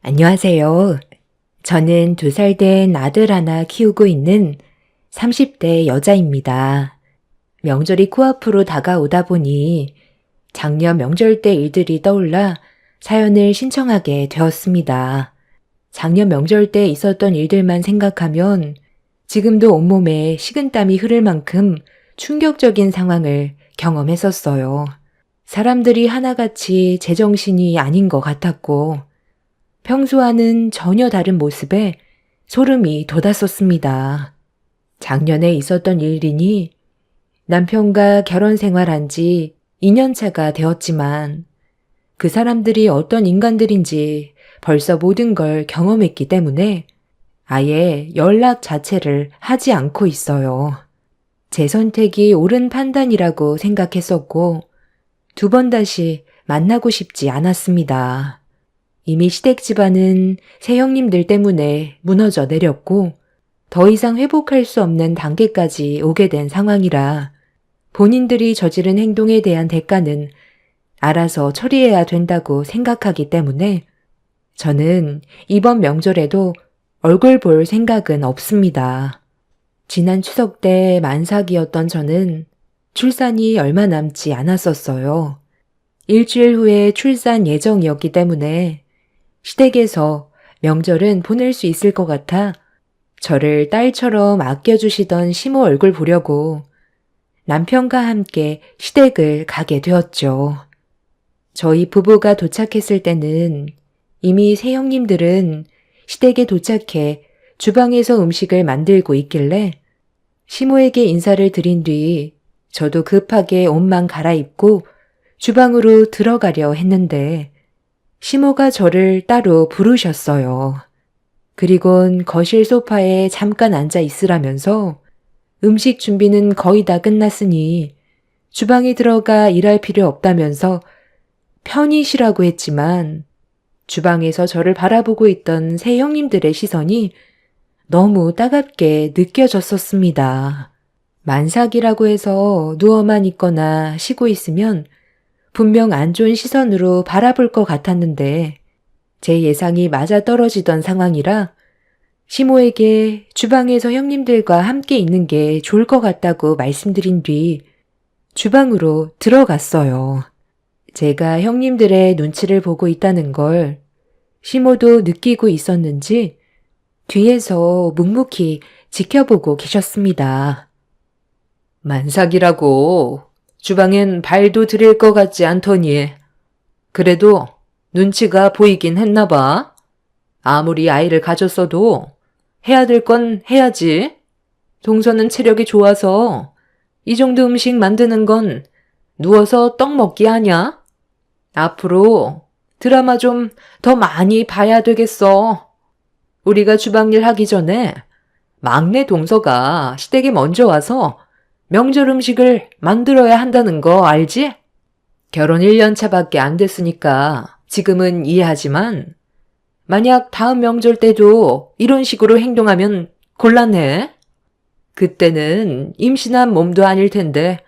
안녕하세요. 저는 2살 된 아들 하나 키우고 있는 30대 여자입니다. 명절이 코앞으로 다가오다 보니 작년 명절 때 일들이 떠올라 사연을 신청하게 되었습니다. 작년 명절 때 있었던 일들만 생각하면 지금도 온몸에 식은땀이 흐를 만큼 충격적인 상황을 경험했었어요. 사람들이 하나같이 제정신이 아닌 것 같았고 평소와는 전혀 다른 모습에 소름이 돋았었습니다. 작년에 있었던 일이니 남편과 결혼 생활한 지 2년 차가 되었지만 그 사람들이 어떤 인간들인지 벌써 모든 걸 경험했기 때문에 아예 연락 자체를 하지 않고 있어요. 제 선택이 옳은 판단이라고 생각했었고 2번 다시 만나고 싶지 않았습니다. 이미 시댁 집안은 새형님들 때문에 무너져 내렸고 더 이상 회복할 수 없는 단계까지 오게 된 상황이라 본인들이 저지른 행동에 대한 대가는 알아서 처리해야 된다고 생각하기 때문에 저는 이번 명절에도 얼굴 볼 생각은 없습니다. 지난 추석 때 만삭이었던 저는 출산이 얼마 남지 않았었어요. 일주일 후에 출산 예정이었기 때문에 시댁에서 명절은 보낼 수 있을 것 같아 저를 딸처럼 아껴주시던 시모 얼굴 보려고 남편과 함께 시댁을 가게 되었죠. 저희 부부가 도착했을 때는 이미 새형님들은 시댁에 도착해 주방에서 음식을 만들고 있길래 시모에게 인사를 드린 뒤 저도 급하게 옷만 갈아입고 주방으로 들어가려 했는데 시모가 저를 따로 부르셨어요. 그리곤 거실 소파에 잠깐 앉아 있으라면서 음식 준비는 거의 다 끝났으니 주방에 들어가 일할 필요 없다면서 편히 쉬라고 했지만 주방에서 저를 바라보고 있던 새 형님들의 시선이 너무 따갑게 느껴졌었습니다. 만삭이라고 해서 누워만 있거나 쉬고 있으면 분명 안 좋은 시선으로 바라볼 것 같았는데 제 예상이 맞아떨어지던 상황이라 시모에게 주방에서 형님들과 함께 있는 게 좋을 것 같다고 말씀드린 뒤 주방으로 들어갔어요. 제가 형님들의 눈치를 보고 있다는 걸 시모도 느끼고 있었는지 뒤에서 묵묵히 지켜보고 계셨습니다. 만삭이라고 주방엔 발도 들일 것 같지 않더니 그래도 눈치가 보이긴 했나 봐. 아무리 아이를 가졌어도 해야 될 건 해야지. 동서는 체력이 좋아서 이 정도 음식 만드는 건 누워서 떡 먹기 아냐? 앞으로 드라마 좀 더 많이 봐야 되겠어. 우리가 주방일 하기 전에 막내 동서가 시댁에 먼저 와서 명절 음식을 만들어야 한다는 거 알지? 결혼 1년 차밖에 안 됐으니까 지금은 이해하지만 만약 다음 명절 때도 이런 식으로 행동하면 곤란해. 그때는 임신한 몸도 아닐 텐데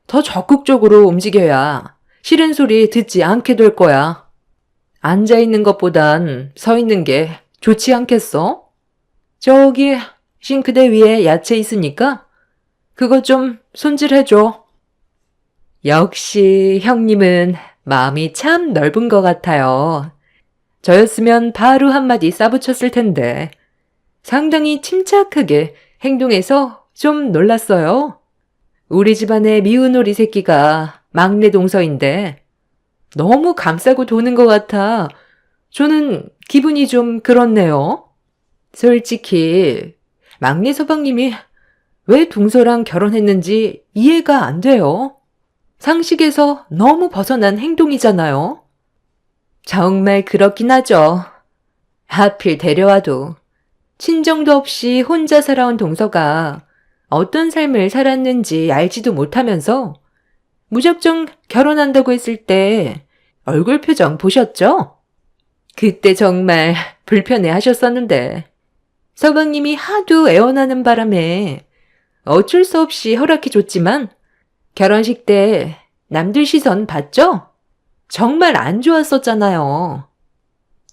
더 적극적으로 움직여야 싫은 소리 듣지 않게 될 거야. 앉아있는 것보단 서 있는 게 좋지 않겠어? 저기 싱크대 위에 야채 있으니까 그거 좀 손질해줘. 역시 형님은 마음이 참 넓은 것 같아요. 저였으면 바로 한마디 싸붙였을 텐데 상당히 침착하게 행동해서 좀 놀랐어요. 우리 집안의 미운 오리 새끼가 막내 동서인데 너무 감싸고 도는 것 같아 저는 기분이 좀 그렇네요. 솔직히 막내 서방님이 왜 동서랑 결혼했는지 이해가 안 돼요. 상식에서 너무 벗어난 행동이잖아요. 정말 그렇긴 하죠. 하필 데려와도 친정도 없이 혼자 살아온 동서가 어떤 삶을 살았는지 알지도 못하면서 무작정 결혼한다고 했을 때 얼굴 표정 보셨죠? 그때 정말 불편해 하셨었는데 서방님이 하도 애원하는 바람에 어쩔 수 없이 허락해줬지만 결혼식 때 남들 시선 봤죠? 정말 안 좋았었잖아요.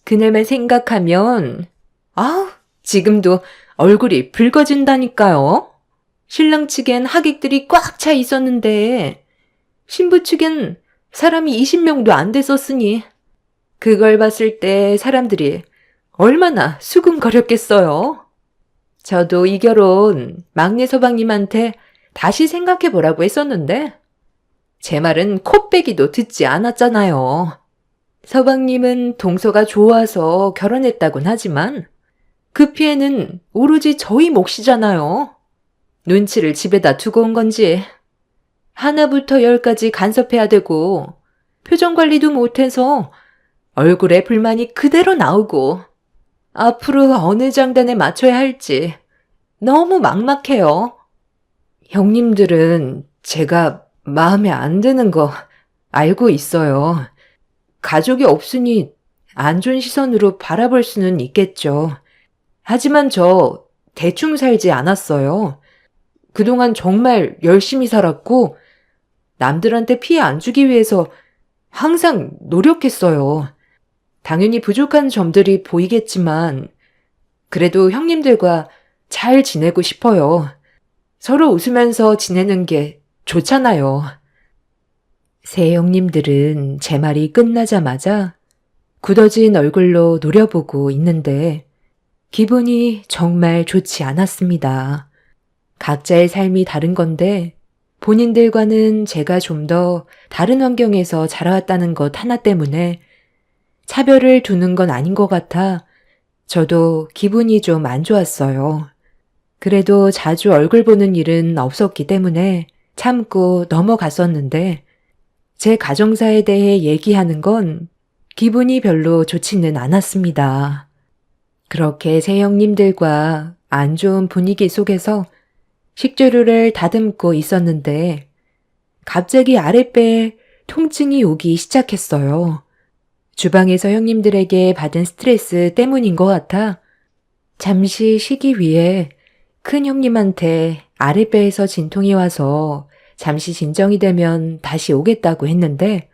그날만 생각하면 아우, 지금도 얼굴이 붉어진다니까요. 신랑 측엔 하객들이 꽉 차 있었는데 신부 측엔 사람이 20명도 안 됐었으니 그걸 봤을 때 사람들이 얼마나 수근거렸겠어요. 저도 이 결혼 막내 서방님한테 다시 생각해보라고 했었는데 제 말은 코빼기도 듣지 않았잖아요. 서방님은 동서가 좋아서 결혼했다곤 하지만 그 피해는 오로지 저희 몫이잖아요. 눈치를 집에다 두고 온 건지 하나부터 열까지 간섭해야 되고 표정 관리도 못해서 얼굴에 불만이 그대로 나오고 앞으로 어느 장단에 맞춰야 할지 너무 막막해요. 형님들은 제가 마음에 안 드는 거 알고 있어요. 가족이 없으니 안 좋은 시선으로 바라볼 수는 있겠죠. 하지만 저 대충 살지 않았어요. 그동안 정말 열심히 살았고 남들한테 피해 안 주기 위해서 항상 노력했어요. 당연히 부족한 점들이 보이겠지만 그래도 형님들과 잘 지내고 싶어요. 서로 웃으면서 지내는 게 좋잖아요. 새 형님들은 제 말이 끝나자마자 굳어진 얼굴로 노려보고 있는데 기분이 정말 좋지 않았습니다. 각자의 삶이 다른 건데 본인들과는 제가 좀 더 다른 환경에서 자라왔다는 것 하나 때문에 차별을 두는 건 아닌 것 같아 저도 기분이 좀 안 좋았어요. 그래도 자주 얼굴 보는 일은 없었기 때문에 참고 넘어갔었는데 제 가정사에 대해 얘기하는 건 기분이 별로 좋지는 않았습니다. 그렇게 새 형님들과 안 좋은 분위기 속에서 식재료를 다듬고 있었는데 갑자기 아랫배에 통증이 오기 시작했어요. 주방에서 형님들에게 받은 스트레스 때문인 것 같아 잠시 쉬기 위해 큰 형님한테 아랫배에서 진통이 와서 잠시 진정이 되면 다시 오겠다고 했는데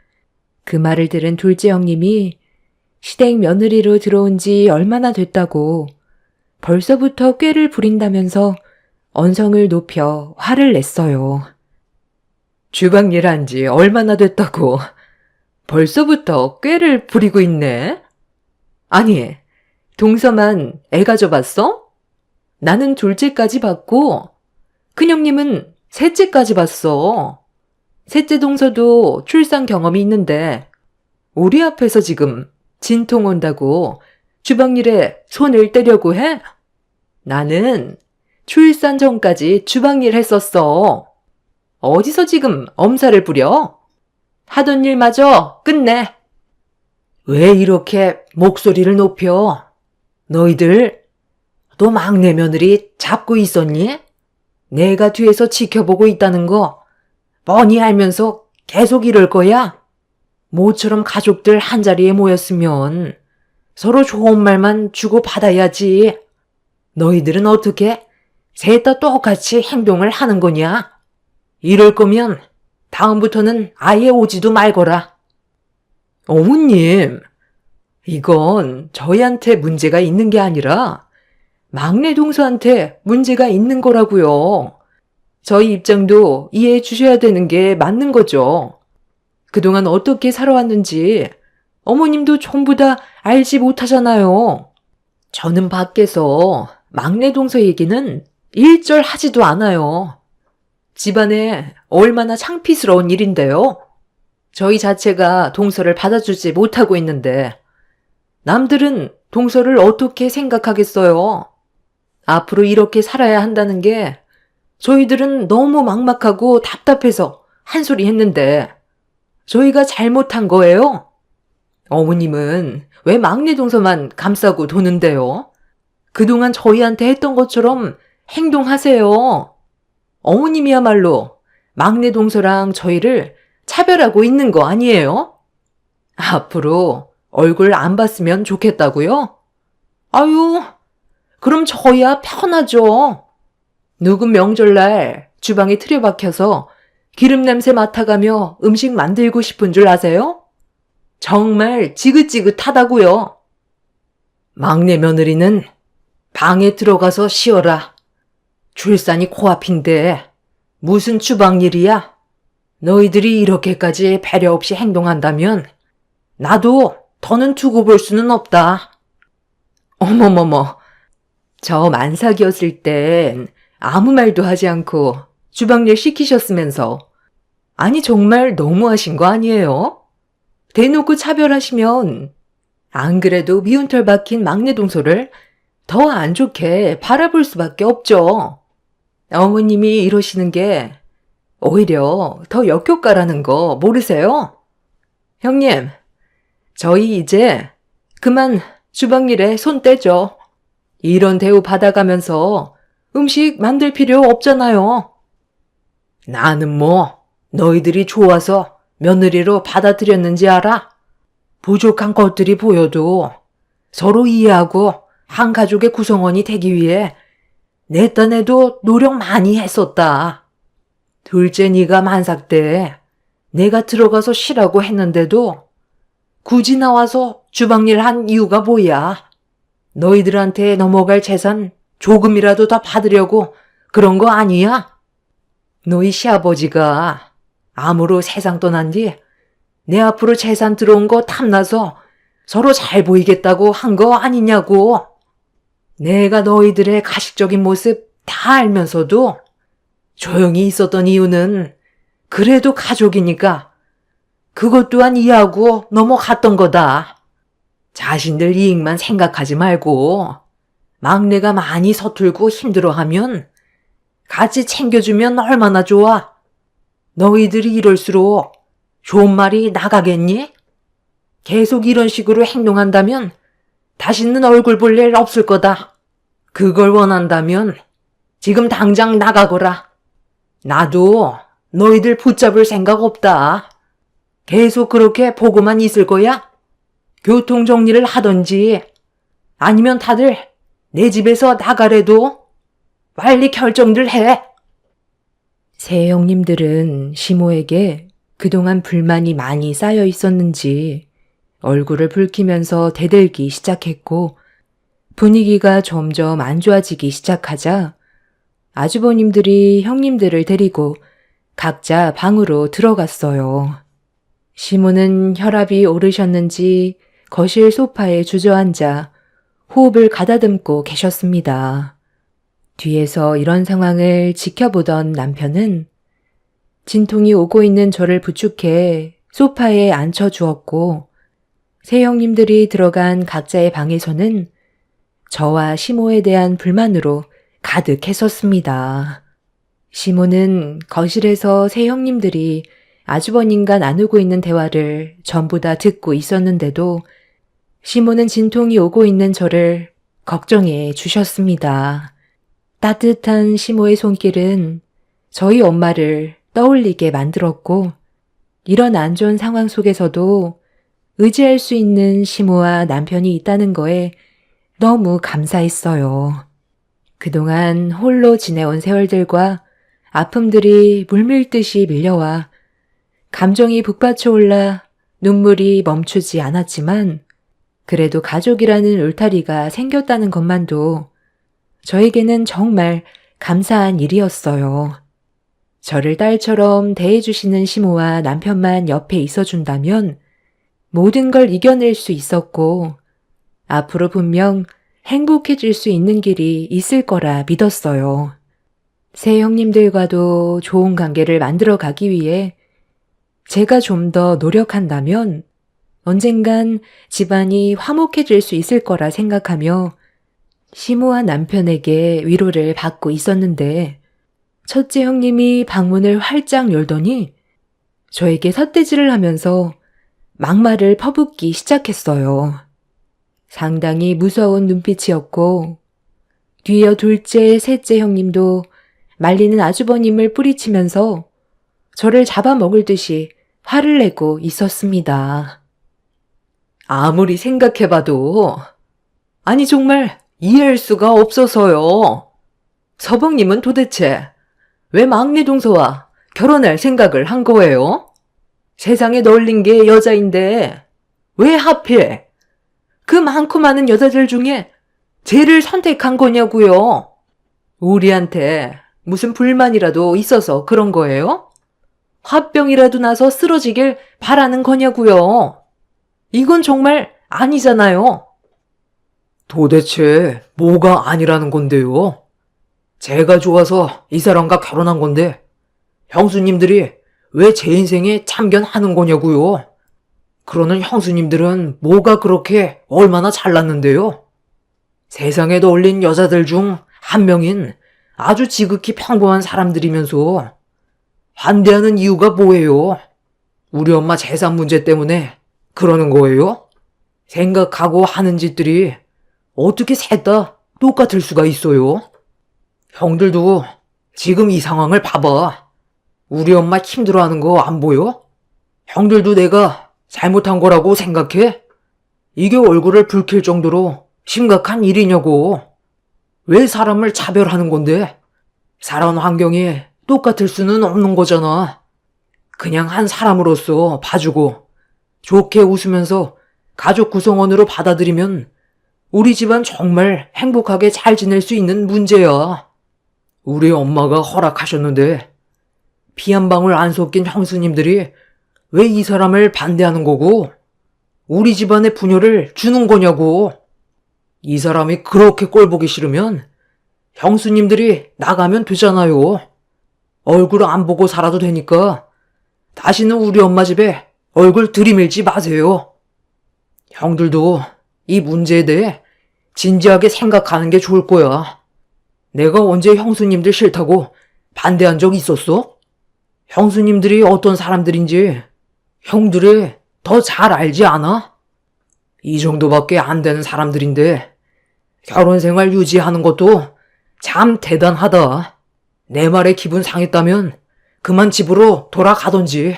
그 말을 들은 둘째 형님이 시댁 며느리로 들어온 지 얼마나 됐다고 벌써부터 꾀를 부린다면서 언성을 높여 화를 냈어요. 주방 일한 지 얼마나 됐다고 벌써부터 꾀를 부리고 있네? 아니, 동서만 애 가져봤어? 나는 둘째까지 봤고 큰형님은 셋째까지 봤어. 셋째 동서도 출산 경험이 있는데 우리 앞에서 지금 진통 온다고 주방일에 손을 떼려고 해? 나는 출산 전까지 주방일 했었어. 어디서 지금 엄살을 부려? 하던 일마저 끝내. 왜 이렇게 목소리를 높여? 너희들 너 막내 며느리 잡고 있었니? 내가 뒤에서 지켜보고 있다는 거 뻔히 알면서 계속 이럴 거야? 모처럼 가족들 한자리에 모였으면 서로 좋은 말만 주고받아야지. 너희들은 어떻게 셋 다 똑같이 행동을 하는 거냐? 이럴 거면 다음부터는 아예 오지도 말거라. 어머님, 이건 저희한테 문제가 있는 게 아니라 막내 동서한테 문제가 있는 거라고요. 저희 입장도 이해해 주셔야 되는 게 맞는 거죠. 그동안 어떻게 살아왔는지 어머님도 전부 다 알지 못하잖아요. 저는 밖에서 막내 동서 얘기는 일절 하지도 않아요. 집안에 얼마나 창피스러운 일인데요. 저희 자체가 동서를 받아주지 못하고 있는데 남들은 동서를 어떻게 생각하겠어요? 앞으로 이렇게 살아야 한다는 게 저희들은 너무 막막하고 답답해서 한 소리 했는데 저희가 잘못한 거예요? 어머님은 왜 막내 동서만 감싸고 도는데요? 그동안 저희한테 했던 것처럼 행동하세요. 어머님이야말로 막내 동서랑 저희를 차별하고 있는 거 아니에요? 앞으로 얼굴 안 봤으면 좋겠다고요? 아유, 그럼 저야 편하죠. 누구 명절날 주방에 틀어박혀서 기름 냄새 맡아가며 음식 만들고 싶은 줄 아세요? 정말 지긋지긋하다고요. 막내 며느리는 방에 들어가서 쉬어라. 출산이 코앞인데 무슨 주방일이야? 너희들이 이렇게까지 배려 없이 행동한다면 나도 더는 두고 볼 수는 없다. 어머머머, 저 만삭이었을 땐 아무 말도 하지 않고 주방일 시키셨으면서. 아니 정말 너무하신 거 아니에요? 대놓고 차별하시면 안 그래도 미운 털 박힌 막내 동서를 더 안 좋게 바라볼 수밖에 없죠. 어머님이 이러시는 게 오히려 더 역효과라는 거 모르세요? 형님, 저희 이제 그만 주방일에 손 떼죠. 이런 대우 받아가면서 음식 만들 필요 없잖아요. 나는 뭐 너희들이 좋아서 며느리로 받아들였는지 알아? 부족한 것들이 보여도 서로 이해하고 한 가족의 구성원이 되기 위해 내 딴에도 노력 많이 했었다. 둘째 네가 만삭 때 내가 들어가서 쉬라고 했는데도 굳이 나와서 주방일 한 이유가 뭐야? 너희들한테 넘어갈 재산 조금이라도 더 받으려고 그런 거 아니야? 너희 시아버지가 암으로 세상 떠난 뒤 내 앞으로 재산 들어온 거 탐나서 서로 잘 보이겠다고 한 거 아니냐고. 내가 너희들의 가식적인 모습 다 알면서도 조용히 있었던 이유는 그래도 가족이니까 그것 또한 이해하고 넘어갔던 거다. 자신들 이익만 생각하지 말고 막내가 많이 서툴고 힘들어하면 같이 챙겨주면 얼마나 좋아. 너희들이 이럴수록 좋은 말이 나가겠니? 계속 이런 식으로 행동한다면 다시는 얼굴 볼 일 없을 거다. 그걸 원한다면 지금 당장 나가거라. 나도 너희들 붙잡을 생각 없다. 계속 그렇게 보고만 있을 거야? 교통 정리를 하던지 아니면 다들 내 집에서 나가래도 빨리 결정들 해. 새 형님들은 시모에게 그동안 불만이 많이 쌓여 있었는지 얼굴을 붉히면서 대들기 시작했고 분위기가 점점 안 좋아지기 시작하자 아주버님들이 형님들을 데리고 각자 방으로 들어갔어요. 시모는 혈압이 오르셨는지 거실 소파에 주저앉아 호흡을 가다듬고 계셨습니다. 뒤에서 이런 상황을 지켜보던 남편은 진통이 오고 있는 저를 부축해 소파에 앉혀주었고 새 형님들이 들어간 각자의 방에서는 저와 시모에 대한 불만으로 가득했었습니다. 시모는 거실에서 새 형님들이 아주버님과 나누고 있는 대화를 전부 다 듣고 있었는데도 시모는 진통이 오고 있는 저를 걱정해 주셨습니다. 따뜻한 시모의 손길은 저희 엄마를 떠올리게 만들었고 이런 안 좋은 상황 속에서도 의지할 수 있는 시모와 남편이 있다는 거에 너무 감사했어요. 그동안 홀로 지내온 세월들과 아픔들이 물밀듯이 밀려와 감정이 북받쳐 올라 눈물이 멈추지 않았지만 그래도 가족이라는 울타리가 생겼다는 것만도 저에게는 정말 감사한 일이었어요. 저를 딸처럼 대해주시는 시모와 남편만 옆에 있어준다면 모든 걸 이겨낼 수 있었고 앞으로 분명 행복해질 수 있는 길이 있을 거라 믿었어요. 새 형님들과도 좋은 관계를 만들어 가기 위해 제가 좀 더 노력한다면 언젠간 집안이 화목해질 수 있을 거라 생각하며 시모와 남편에게 위로를 받고 있었는데 첫째 형님이 방문을 활짝 열더니 저에게 삿대질을 하면서 막말을 퍼붓기 시작했어요. 상당히 무서운 눈빛이었고 뒤이어 둘째, 셋째 형님도 말리는 아주버님을 뿌리치면서 저를 잡아먹을 듯이 화를 내고 있었습니다. 아무리 생각해봐도 아니 정말 이해할 수가 없어서요. 서방님은 도대체 왜 막내 동서와 결혼할 생각을 한 거예요? 세상에 널린 게 여자인데 왜 하필 그 많고 많은 여자들 중에 쟤를 선택한 거냐고요? 우리한테 무슨 불만이라도 있어서 그런 거예요? 화병이라도 나서 쓰러지길 바라는 거냐고요? 이건 정말 아니잖아요. 도대체 뭐가 아니라는 건데요? 제가 좋아서 이 사람과 결혼한 건데 형수님들이 왜 제 인생에 참견하는 거냐고요? 그러는 형수님들은 뭐가 그렇게 얼마나 잘났는데요? 세상에 떠올린 여자들 중 한 명인 아주 지극히 평범한 사람들이면서 반대하는 이유가 뭐예요? 우리 엄마 재산 문제 때문에 그러는 거예요? 생각하고 하는 짓들이 어떻게 셋 다 똑같을 수가 있어요? 형들도 지금 이 상황을 봐봐. 우리 엄마 힘들어하는 거 안 보여? 형들도 내가 잘못한 거라고 생각해? 이게 얼굴을 붉힐 정도로 심각한 일이냐고. 왜 사람을 차별하는 건데? 살아온 환경이 똑같을 수는 없는 거잖아. 그냥 한 사람으로서 봐주고 좋게 웃으면서 가족 구성원으로 받아들이면 우리 집안 정말 행복하게 잘 지낼 수 있는 문제야. 우리 엄마가 허락하셨는데 피 한 방울 안 섞인 형수님들이 왜 이 사람을 반대하는 거고 우리 집안에 분열을 주는 거냐고. 이 사람이 그렇게 꼴보기 싫으면 형수님들이 나가면 되잖아요. 얼굴 안 보고 살아도 되니까 다시는 우리 엄마 집에 얼굴 들이밀지 마세요. 형들도 이 문제에 대해 진지하게 생각하는 게 좋을 거야. 내가 언제 형수님들 싫다고 반대한 적 있었어? 형수님들이 어떤 사람들인지 형들이 더 잘 알지 않아? 이 정도밖에 안 되는 사람들인데 결혼 생활 유지하는 것도 참 대단하다. 내 말에 기분 상했다면 그만 집으로 돌아가던지.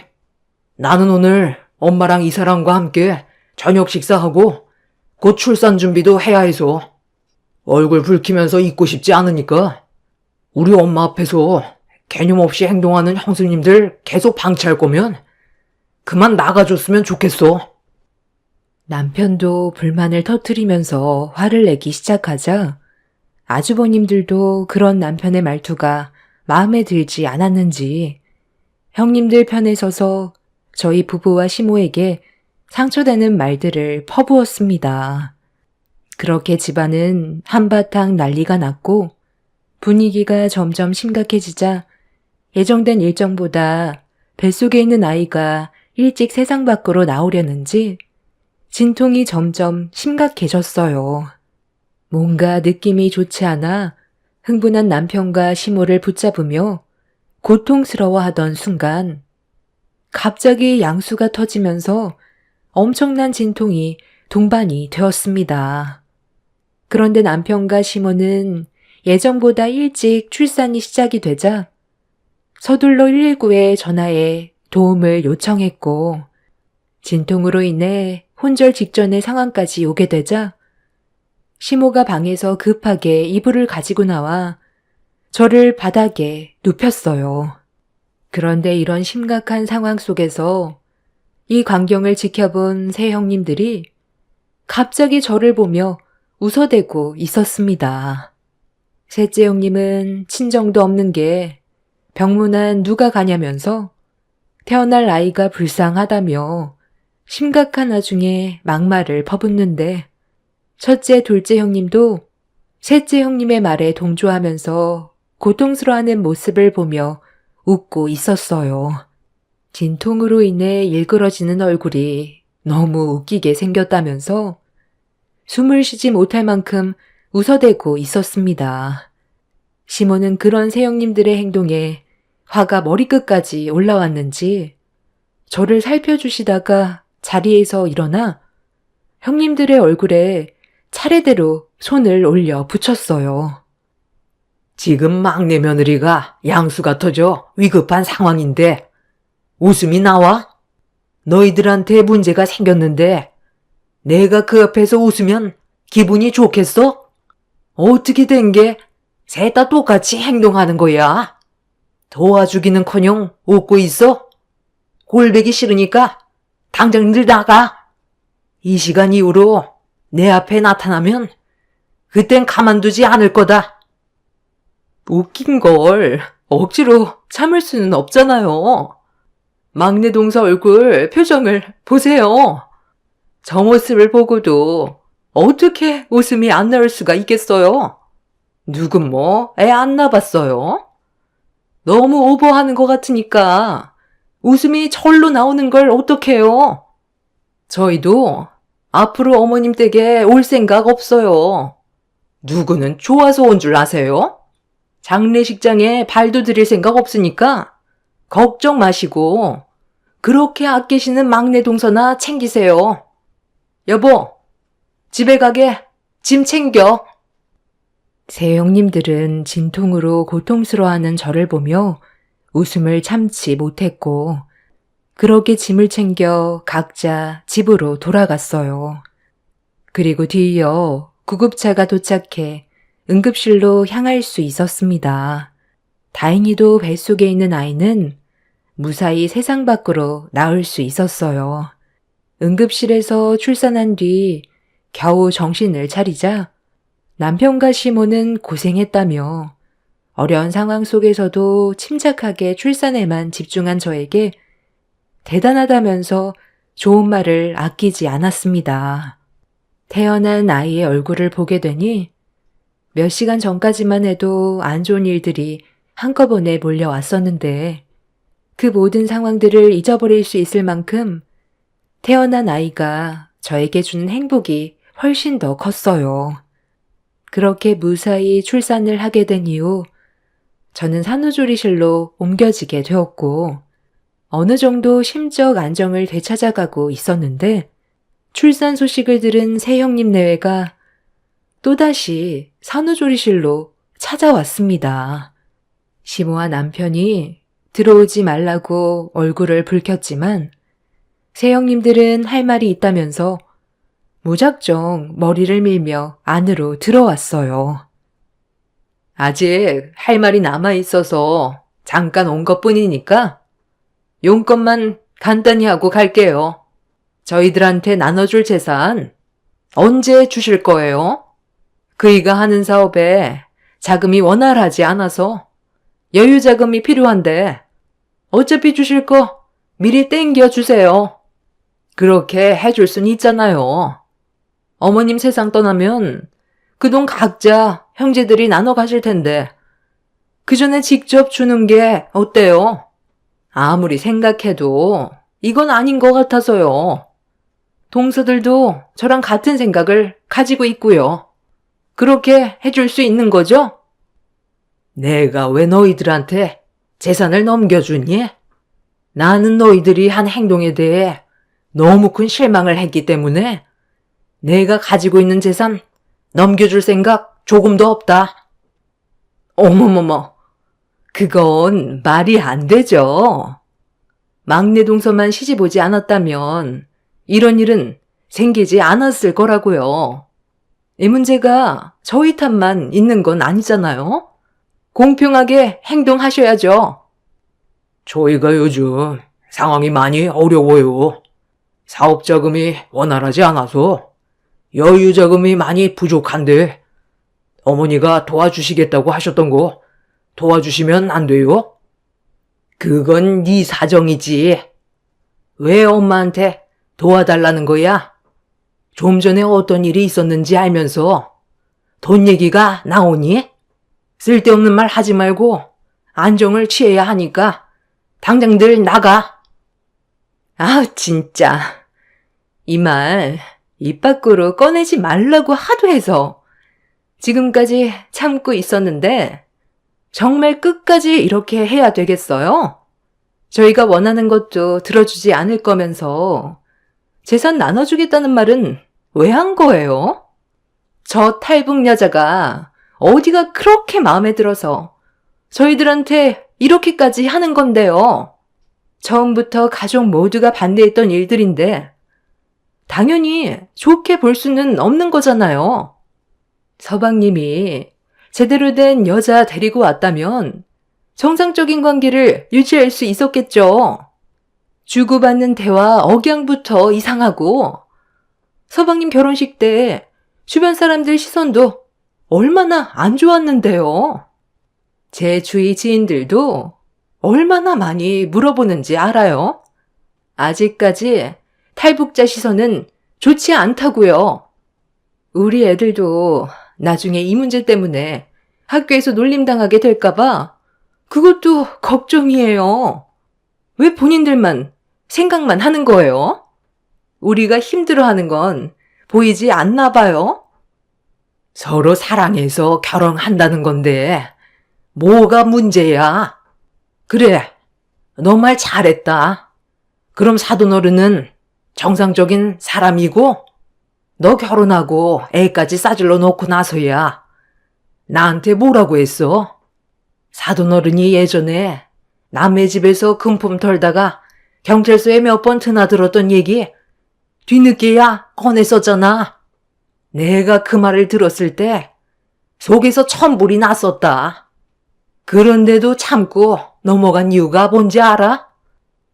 나는 오늘 엄마랑 이 사람과 함께 저녁 식사하고 곧 출산 준비도 해야 해서 얼굴 붉히면서 있고 싶지 않으니까 우리 엄마 앞에서 개념 없이 행동하는 형수님들 계속 방치할 거면 그만 나가줬으면 좋겠어. 남편도 불만을 터뜨리면서 화를 내기 시작하자 아주버님들도 그런 남편의 말투가 마음에 들지 않았는지 형님들 편에 서서 저희 부부와 시모에게 상처되는 말들을 퍼부었습니다. 그렇게 집안은 한바탕 난리가 났고 분위기가 점점 심각해지자 예정된 일정보다 뱃속에 있는 아이가 일찍 세상 밖으로 나오려는지 진통이 점점 심각해졌어요. 뭔가 느낌이 좋지 않아 흥분한 남편과 시모를 붙잡으며 고통스러워하던 순간 갑자기 양수가 터지면서 엄청난 진통이 동반이 되었습니다. 그런데 남편과 시모는 예정보다 일찍 출산이 시작이 되자 서둘러 119에 전화해 도움을 요청했고 진통으로 인해 혼절 직전의 상황까지 오게 되자 시모가 방에서 급하게 이불을 가지고 나와 저를 바닥에 눕혔어요. 그런데 이런 심각한 상황 속에서 이 광경을 지켜본 세 형님들이 갑자기 저를 보며 웃어대고 있었습니다. 셋째 형님은 친정도 없는 게 병문안 누가 가냐면서 태어날 아이가 불쌍하다며 심각한 와중에 막말을 퍼붓는데 첫째, 둘째 형님도 셋째 형님의 말에 동조하면서 고통스러워하는 모습을 보며 웃고 있었어요. 진통으로 인해 일그러지는 얼굴이 너무 웃기게 생겼다면서 숨을 쉬지 못할 만큼 웃어대고 있었습니다. 시모는 그런 세 형님들의 행동에 화가 머리끝까지 올라왔는지 저를 살펴주시다가 자리에서 일어나 형님들의 얼굴에 차례대로 손을 올려 붙였어요. 지금 막내 며느리가 양수가 터져 위급한 상황인데 웃음이 나와? 너희들한테 문제가 생겼는데 내가 그 옆에서 웃으면 기분이 좋겠어? 어떻게 된 게 셋 다 똑같이 행동하는 거야? 도와주기는커녕 웃고 있어? 꼴보기 싫으니까 당장들 나가. 이 시간 이후로 내 앞에 나타나면 그땐 가만두지 않을 거다. 웃긴 걸 억지로 참을 수는 없잖아요. 막내 동서 얼굴 표정을 보세요. 저 모습을 보고도 어떻게 웃음이 안 나올 수가 있겠어요? 누군 뭐 애 안 낳았어요? 너무 오버하는 것 같으니까 웃음이 절로 나오는 걸 어떡해요? 저희도 앞으로 어머님 댁에 올 생각 없어요. 누구는 좋아서 온 줄 아세요? 장례식장에 발도 들일 생각 없으니까 걱정 마시고 그렇게 아끼시는 막내 동서나 챙기세요. 여보, 집에 가게 짐 챙겨. 새 형님들은 진통으로 고통스러워하는 저를 보며 웃음을 참지 못했고 그렇게 짐을 챙겨 각자 집으로 돌아갔어요. 그리고 뒤이어 구급차가 도착해 응급실로 향할 수 있었습니다. 다행히도 뱃속에 있는 아이는 무사히 세상 밖으로 나올 수 있었어요. 응급실에서 출산한 뒤 겨우 정신을 차리자 남편과 시모는 고생했다며 어려운 상황 속에서도 침착하게 출산에만 집중한 저에게 대단하다면서 좋은 말을 아끼지 않았습니다. 태어난 아이의 얼굴을 보게 되니 몇 시간 전까지만 해도 안 좋은 일들이 한꺼번에 몰려왔었는데 그 모든 상황들을 잊어버릴 수 있을 만큼 태어난 아이가 저에게 주는 행복이 훨씬 더 컸어요. 그렇게 무사히 출산을 하게 된 이후 저는 산후조리실로 옮겨지게 되었고 어느 정도 심적 안정을 되찾아가고 있었는데 출산 소식을 들은 새 형님 내외가 또다시 산후조리실로 찾아왔습니다. 시모와 남편이 들어오지 말라고 얼굴을 붉혔지만 새 형님들은 할 말이 있다면서 무작정 머리를 밀며 안으로 들어왔어요. 아직 할 말이 남아있어서 잠깐 온 것뿐이니까 용건만 간단히 하고 갈게요. 저희들한테 나눠줄 재산 언제 주실 거예요? 그이가 하는 사업에 자금이 원활하지 않아서 여유 자금이 필요한데 어차피 주실 거 미리 땡겨 주세요. 그렇게 해줄 순 있잖아요. 어머님 세상 떠나면 그 돈 각자 형제들이 나눠 가실 텐데 그 전에 직접 주는 게 어때요? 아무리 생각해도 이건 아닌 것 같아서요. 동서들도 저랑 같은 생각을 가지고 있고요. 그렇게 해줄 수 있는 거죠? 내가 왜 너희들한테 재산을 넘겨주니? 나는 너희들이 한 행동에 대해 너무 큰 실망을 했기 때문에 내가 가지고 있는 재산 넘겨줄 생각 조금도 없다. 어머머머, 그건 말이 안 되죠. 막내 동서만 시집 오지 않았다면 이런 일은 생기지 않았을 거라고요. 이 문제가 저희 탓만 있는 건 아니잖아요. 공평하게 행동하셔야죠. 저희가 요즘 상황이 많이 어려워요. 사업 자금이 원활하지 않아서 여유 자금이 많이 부족한데 어머니가 도와주시겠다고 하셨던 거 도와주시면 안 돼요? 그건 네 사정이지. 왜 엄마한테 도와달라는 거야? 좀 전에 어떤 일이 있었는지 알면서 돈 얘기가 나오니? 쓸데없는 말 하지 말고 안정을 취해야 하니까 당장들 나가. 아, 진짜. 이 말 입 밖으로 꺼내지 말라고 하도 해서 지금까지 참고 있었는데 정말 끝까지 이렇게 해야 되겠어요? 저희가 원하는 것도 들어주지 않을 거면서 재산 나눠주겠다는 말은 왜 한 거예요? 저 탈북 여자가 어디가 그렇게 마음에 들어서 저희들한테 이렇게까지 하는 건데요. 처음부터 가족 모두가 반대했던 일들인데 당연히 좋게 볼 수는 없는 거잖아요. 서방님이 제대로 된 여자 데리고 왔다면 정상적인 관계를 유지할 수 있었겠죠. 주고받는 대화 억양부터 이상하고 서방님 결혼식 때 주변 사람들 시선도 얼마나 안 좋았는데요. 제 주위 지인들도 얼마나 많이 물어보는지 알아요? 아직까지 탈북자 시선은 좋지 않다고요. 우리 애들도 나중에 이 문제 때문에 학교에서 놀림당하게 될까봐 그것도 걱정이에요. 왜 본인들만 생각만 하는 거예요? 우리가 힘들어하는 건 보이지 않나 봐요? 서로 사랑해서 결혼한다는 건데 뭐가 문제야? 그래, 너 말 잘했다. 그럼 사돈어른은 정상적인 사람이고 너 결혼하고 애까지 싸질러 놓고 나서야 나한테 뭐라고 했어? 사돈어른이 예전에 남의 집에서 금품 털다가 경찰서에 몇 번 드나들었던 얘기 뒤늦게야 꺼냈었잖아. 내가 그 말을 들었을 때 속에서 천불이 났었다. 그런데도 참고 넘어간 이유가 뭔지 알아?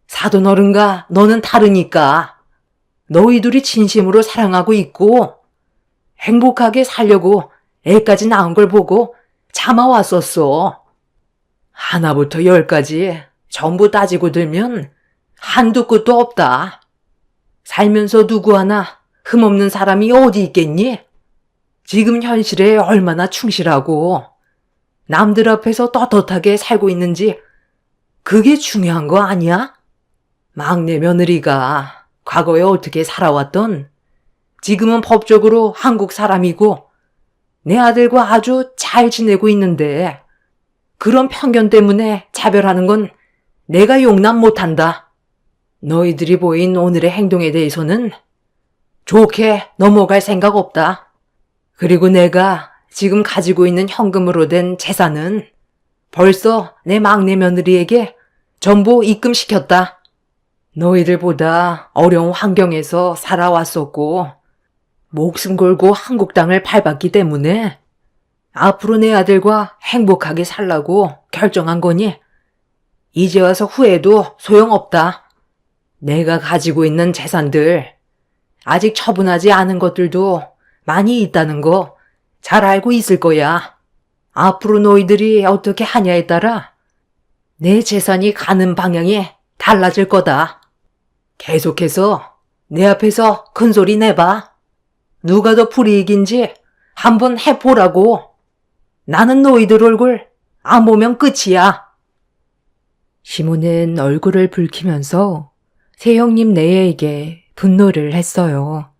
사돈어른과 너는 다르니까. 너희 둘이 진심으로 사랑하고 있고 행복하게 살려고 애까지 낳은 걸 보고 참아왔었어. 하나부터 열까지 전부 따지고 들면 한두 끝도 없다. 살면서 누구 하나 흠없는 사람이 어디 있겠니? 지금 현실에 얼마나 충실하고 남들 앞에서 떳떳하게 살고 있는지 그게 중요한 거 아니야? 막내 며느리가 과거에 어떻게 살아왔던 지금은 법적으로 한국 사람이고 내 아들과 아주 잘 지내고 있는데 그런 편견 때문에 차별하는 건 내가 용납 못한다. 너희들이 보인 오늘의 행동에 대해서는 좋게 넘어갈 생각 없다. 그리고 내가 지금 가지고 있는 현금으로 된 재산은 벌써 내 막내 며느리에게 전부 입금시켰다. 너희들보다 어려운 환경에서 살아왔었고 목숨 걸고 한국 땅을 밟았기 때문에 앞으로 내 아들과 행복하게 살라고 결정한 거니 이제 와서 후회도 소용없다. 내가 가지고 있는 재산들 아직 처분하지 않은 것들도 많이 있다는 거 잘 알고 있을 거야. 앞으로 너희들이 어떻게 하냐에 따라 내 재산이 가는 방향이 달라질 거다. 계속해서 내 앞에서 큰 소리 내봐. 누가 더 불이익인지 한번 해보라고. 나는 너희들 얼굴 안 보면 끝이야. 시모는 얼굴을 붉히면서 새형님 내에게 분노를 했어요.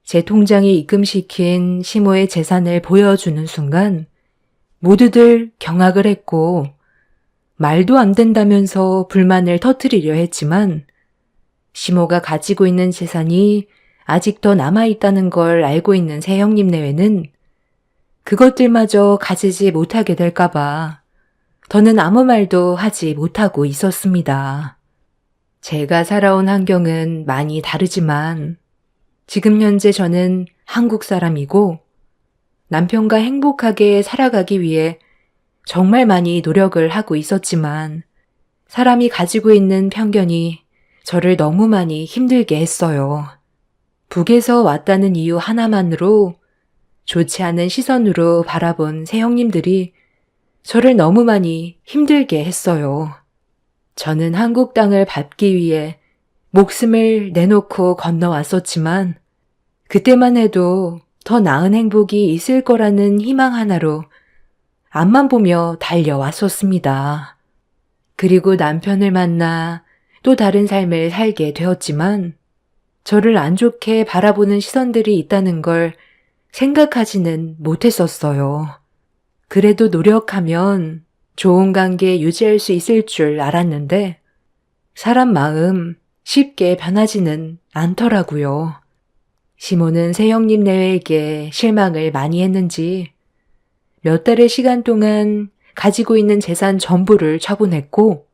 제 통장에 입금시킨 시모의 재산을 보여주는 순간 모두들 경악을 했고 말도 안 된다면서 불만을 터뜨리려 했지만 시모가 가지고 있는 재산이 아직 더 남아있다는 걸 알고 있는 새형님 내외는 그것들마저 가지지 못하게 될까봐 더는 아무 말도 하지 못하고 있었습니다. 제가 살아온 환경은 많이 다르지만 지금 현재 저는 한국 사람이고 남편과 행복하게 살아가기 위해 정말 많이 노력을 하고 있었지만 사람이 가지고 있는 편견이 저를 너무 많이 힘들게 했어요. 북에서 왔다는 이유 하나만으로 좋지 않은 시선으로 바라본 새형님들이 저를 너무 많이 힘들게 했어요. 저는 한국 땅을 밟기 위해 목숨을 내놓고 건너왔었지만 그때만 해도 더 나은 행복이 있을 거라는 희망 하나로 앞만 보며 달려왔었습니다. 그리고 남편을 만나 또 다른 삶을 살게 되었지만 저를 안 좋게 바라보는 시선들이 있다는 걸 생각하지는 못했었어요. 그래도 노력하면 좋은 관계 유지할 수 있을 줄 알았는데 사람 마음 쉽게 변하지는 않더라고요. 시모는 새형님 내외에게 실망을 많이 했는지 몇 달의 시간 동안 가지고 있는 재산 전부를 처분했고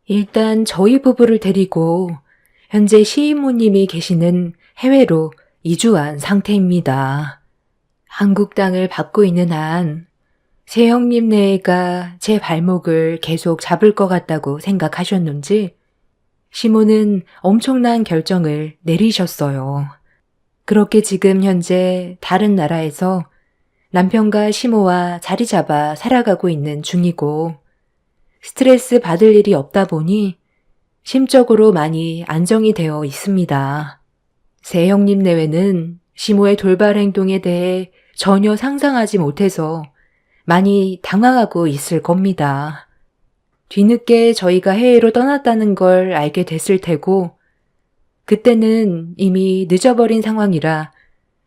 일단 저희 부부를 데리고 현재 시이모님이 계시는 해외로 이주한 상태입니다. 한국 땅을 밟고 있는 한 새형님 내외가 제 발목을 계속 잡을 것 같다고 생각하셨는지 시모는 엄청난 결정을 내리셨어요. 그렇게 지금 현재 다른 나라에서 남편과 시모와 자리 잡아 살아가고 있는 중이고 스트레스 받을 일이 없다 보니 심적으로 많이 안정이 되어 있습니다. 새 형님 내외는 시모의 돌발 행동에 대해 전혀 상상하지 못해서 많이 당황하고 있을 겁니다. 뒤늦게 저희가 해외로 떠났다는 걸 알게 됐을 테고 그때는 이미 늦어버린 상황이라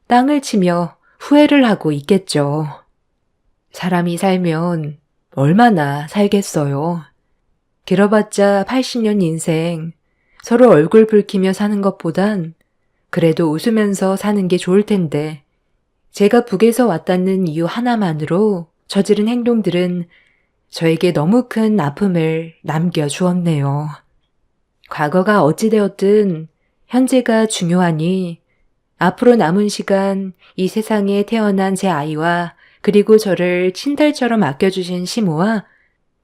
땅을 치며 후회를 하고 있겠죠. 사람이 살면 얼마나 살겠어요. 길어봤자 80년 인생, 서로 얼굴 붉히며 사는 것보단 그래도 웃으면서 사는 게 좋을 텐데 제가 북에서 왔다는 이유 하나만으로 저지른 행동들은 저에게 너무 큰 아픔을 남겨주었네요. 과거가 어찌되었든 현재가 중요하니 앞으로 남은 시간 이 세상에 태어난 제 아이와 그리고 저를 친달처럼 아껴주신 시모와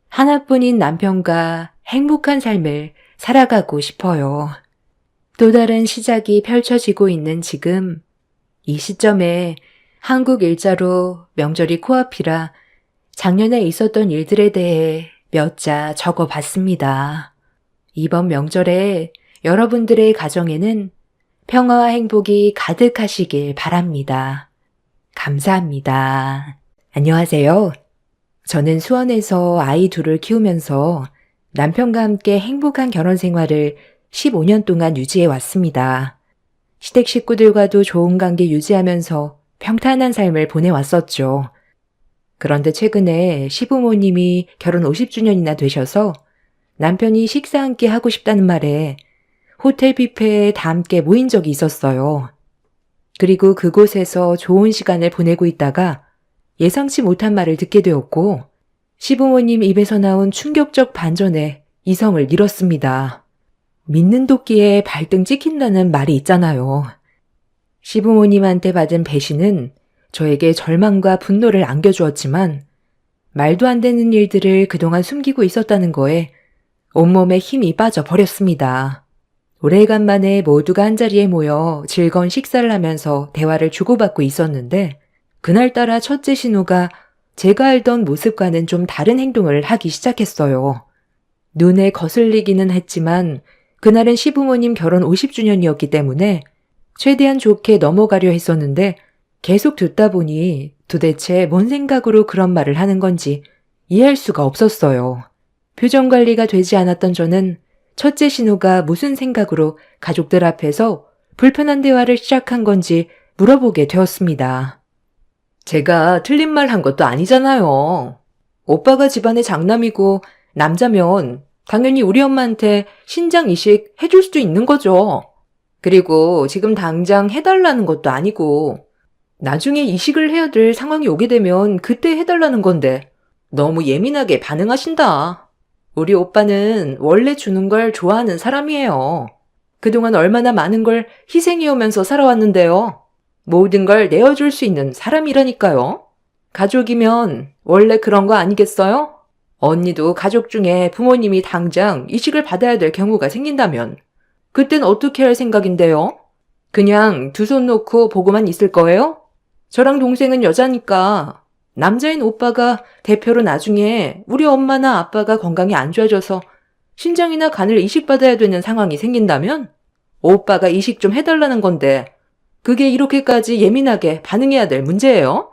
하나뿐인 남편과 행복한 삶을 살아가고 싶어요. 또 다른 시작이 펼쳐지고 있는 지금 이 시점에 한국 일자로 명절이 코앞이라 작년에 있었던 일들에 대해 몇 자 적어봤습니다. 이번 명절에 여러분들의 가정에는 평화와 행복이 가득하시길 바랍니다. 감사합니다. 안녕하세요. 저는 수원에서 아이 둘을 키우면서 남편과 함께 행복한 결혼 생활을 15년 동안 유지해 왔습니다. 시댁 식구들과도 좋은 관계 유지하면서 평탄한 삶을 보내왔었죠. 그런데 최근에 시부모님이 결혼 50주년이나 되셔서 남편이 식사 함께 하고 싶다는 말에 호텔 뷔페에 다 함께 모인 적이 있었어요. 그리고 그곳에서 좋은 시간을 보내고 있다가 예상치 못한 말을 듣게 되었고 시부모님 입에서 나온 충격적 반전에 이성을 잃었습니다. 믿는 도끼에 발등 찍힌다는 말이 있잖아요. 시부모님한테 받은 배신은 저에게 절망과 분노를 안겨주었지만 말도 안 되는 일들을 그동안 숨기고 있었다는 거에 온몸에 힘이 빠져버렸습니다. 오래간만에 모두가 한자리에 모여 즐거운 식사를 하면서 대화를 주고받고 있었는데 그날따라 첫째 신우가 제가 알던 모습과는 좀 다른 행동을 하기 시작했어요. 눈에 거슬리기는 했지만 그날은 시부모님 결혼 50주년이었기 때문에 최대한 좋게 넘어가려 했었는데 계속 듣다 보니 도대체 뭔 생각으로 그런 말을 하는 건지 이해할 수가 없었어요. 표정 관리가 되지 않았던 저는 첫째 신우가 무슨 생각으로 가족들 앞에서 불편한 대화를 시작한 건지 물어보게 되었습니다. 제가 틀린 말 한 것도 아니잖아요. 오빠가 집안의 장남이고 남자면 당연히 우리 엄마한테 신장 이식 해줄 수도 있는 거죠. 그리고 지금 당장 해달라는 것도 아니고 나중에 이식을 해야 될 상황이 오게 되면 그때 해달라는 건데 너무 예민하게 반응하신다. 우리 오빠는 원래 주는 걸 좋아하는 사람이에요. 그동안 얼마나 많은 걸 희생해오면서 살아왔는데요. 모든 걸 내어줄 수 있는 사람이라니까요. 가족이면 원래 그런 거 아니겠어요? 언니도 가족 중에 부모님이 당장 이식을 받아야 될 경우가 생긴다면 그땐 어떻게 할 생각인데요? 그냥 두 손 놓고 보고만 있을 거예요? 저랑 동생은 여자니까 남자인 오빠가 대표로 나중에 우리 엄마나 아빠가 건강이 안 좋아져서 신장이나 간을 이식받아야 되는 상황이 생긴다면 오빠가 이식 좀 해달라는 건데 그게 이렇게까지 예민하게 반응해야 될 문제예요?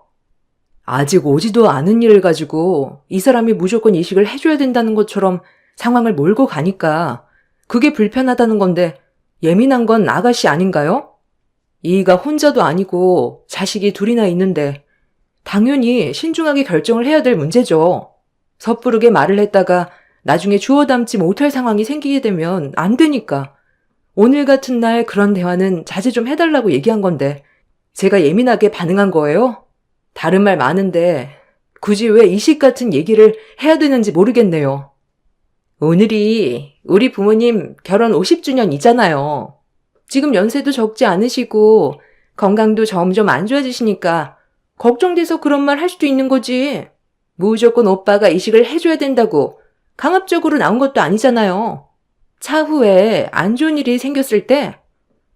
아직 오지도 않은 일을 가지고 이 사람이 무조건 이식을 해줘야 된다는 것처럼 상황을 몰고 가니까 그게 불편하다는 건데 예민한 건 아가씨 아닌가요? 이가 혼자도 아니고 자식이 둘이나 있는데 당연히 신중하게 결정을 해야 될 문제죠. 섣부르게 말을 했다가 나중에 주워 담지 못할 상황이 생기게 되면 안 되니까 오늘 같은 날 그런 대화는 자제 좀 해달라고 얘기한 건데 제가 예민하게 반응한 거예요? 다른 말 많은데 굳이 왜 이식 같은 얘기를 해야 되는지 모르겠네요. 오늘이 우리 부모님 결혼 50주년이잖아요. 지금 연세도 적지 않으시고 건강도 점점 안 좋아지시니까 걱정돼서 그런 말 할 수도 있는 거지. 무조건 오빠가 이식을 해줘야 된다고 강압적으로 나온 것도 아니잖아요. 차후에 안 좋은 일이 생겼을 때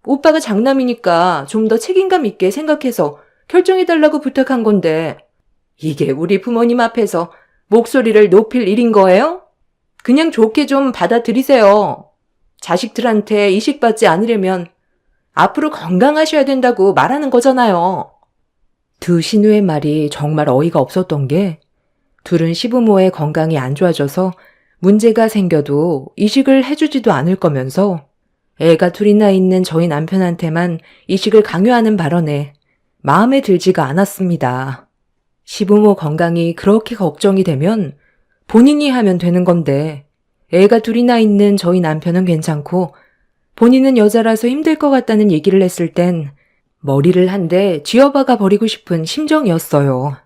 오빠가 장남이니까 좀 더 책임감 있게 생각해서 결정해달라고 부탁한 건데 이게 우리 부모님 앞에서 목소리를 높일 일인 거예요? 그냥 좋게 좀 받아들이세요. 자식들한테 이식받지 않으려면 앞으로 건강하셔야 된다고 말하는 거잖아요. 두 신우의 말이 정말 어이가 없었던 게 둘은 시부모의 건강이 안 좋아져서 문제가 생겨도 이식을 해주지도 않을 거면서 애가 둘이나 있는 저희 남편한테만 이식을 강요하는 발언에 마음에 들지가 않았습니다. 시부모 건강이 그렇게 걱정이 되면 본인이 하면 되는 건데 애가 둘이나 있는 저희 남편은 괜찮고 본인은 여자라서 힘들 것 같다는 얘기를 했을 땐 머리를 한 대 쥐어박아 버리고 싶은 심정이었어요.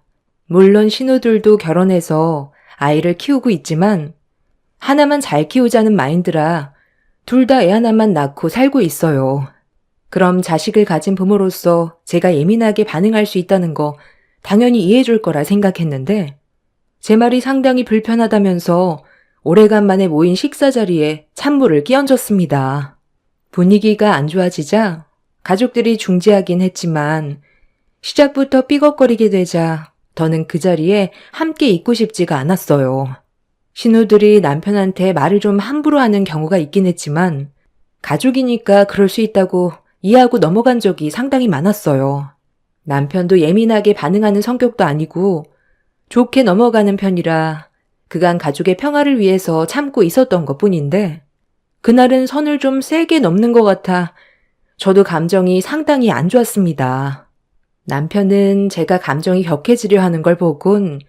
물론 신우들도 결혼해서 아이를 키우고 있지만 하나만 잘 키우자는 마인드라 둘 다 애 하나만 낳고 살고 있어요. 그럼 자식을 가진 부모로서 제가 예민하게 반응할 수 있다는 거 당연히 이해해 줄 거라 생각했는데 제 말이 상당히 불편하다면서 오래간만에 모인 식사 자리에 찬물을 끼얹었습니다. 분위기가 안 좋아지자 가족들이 중재하긴 했지만 시작부터 삐걱거리게 되자 더는 그 자리에 함께 있고 싶지가 않았어요. 신우들이 남편한테 말을 좀 함부로 하는 경우가 있긴 했지만 가족이니까 그럴 수 있다고 이해하고 넘어간 적이 상당히 많았어요. 남편도 예민하게 반응하는 성격도 아니고 좋게 넘어가는 편이라 그간 가족의 평화를 위해서 참고 있었던 것뿐인데 그날은 선을 좀 세게 넘는 것 같아 저도 감정이 상당히 안 좋았습니다. 남편은 제가 감정이 격해지려 하는 걸 보곤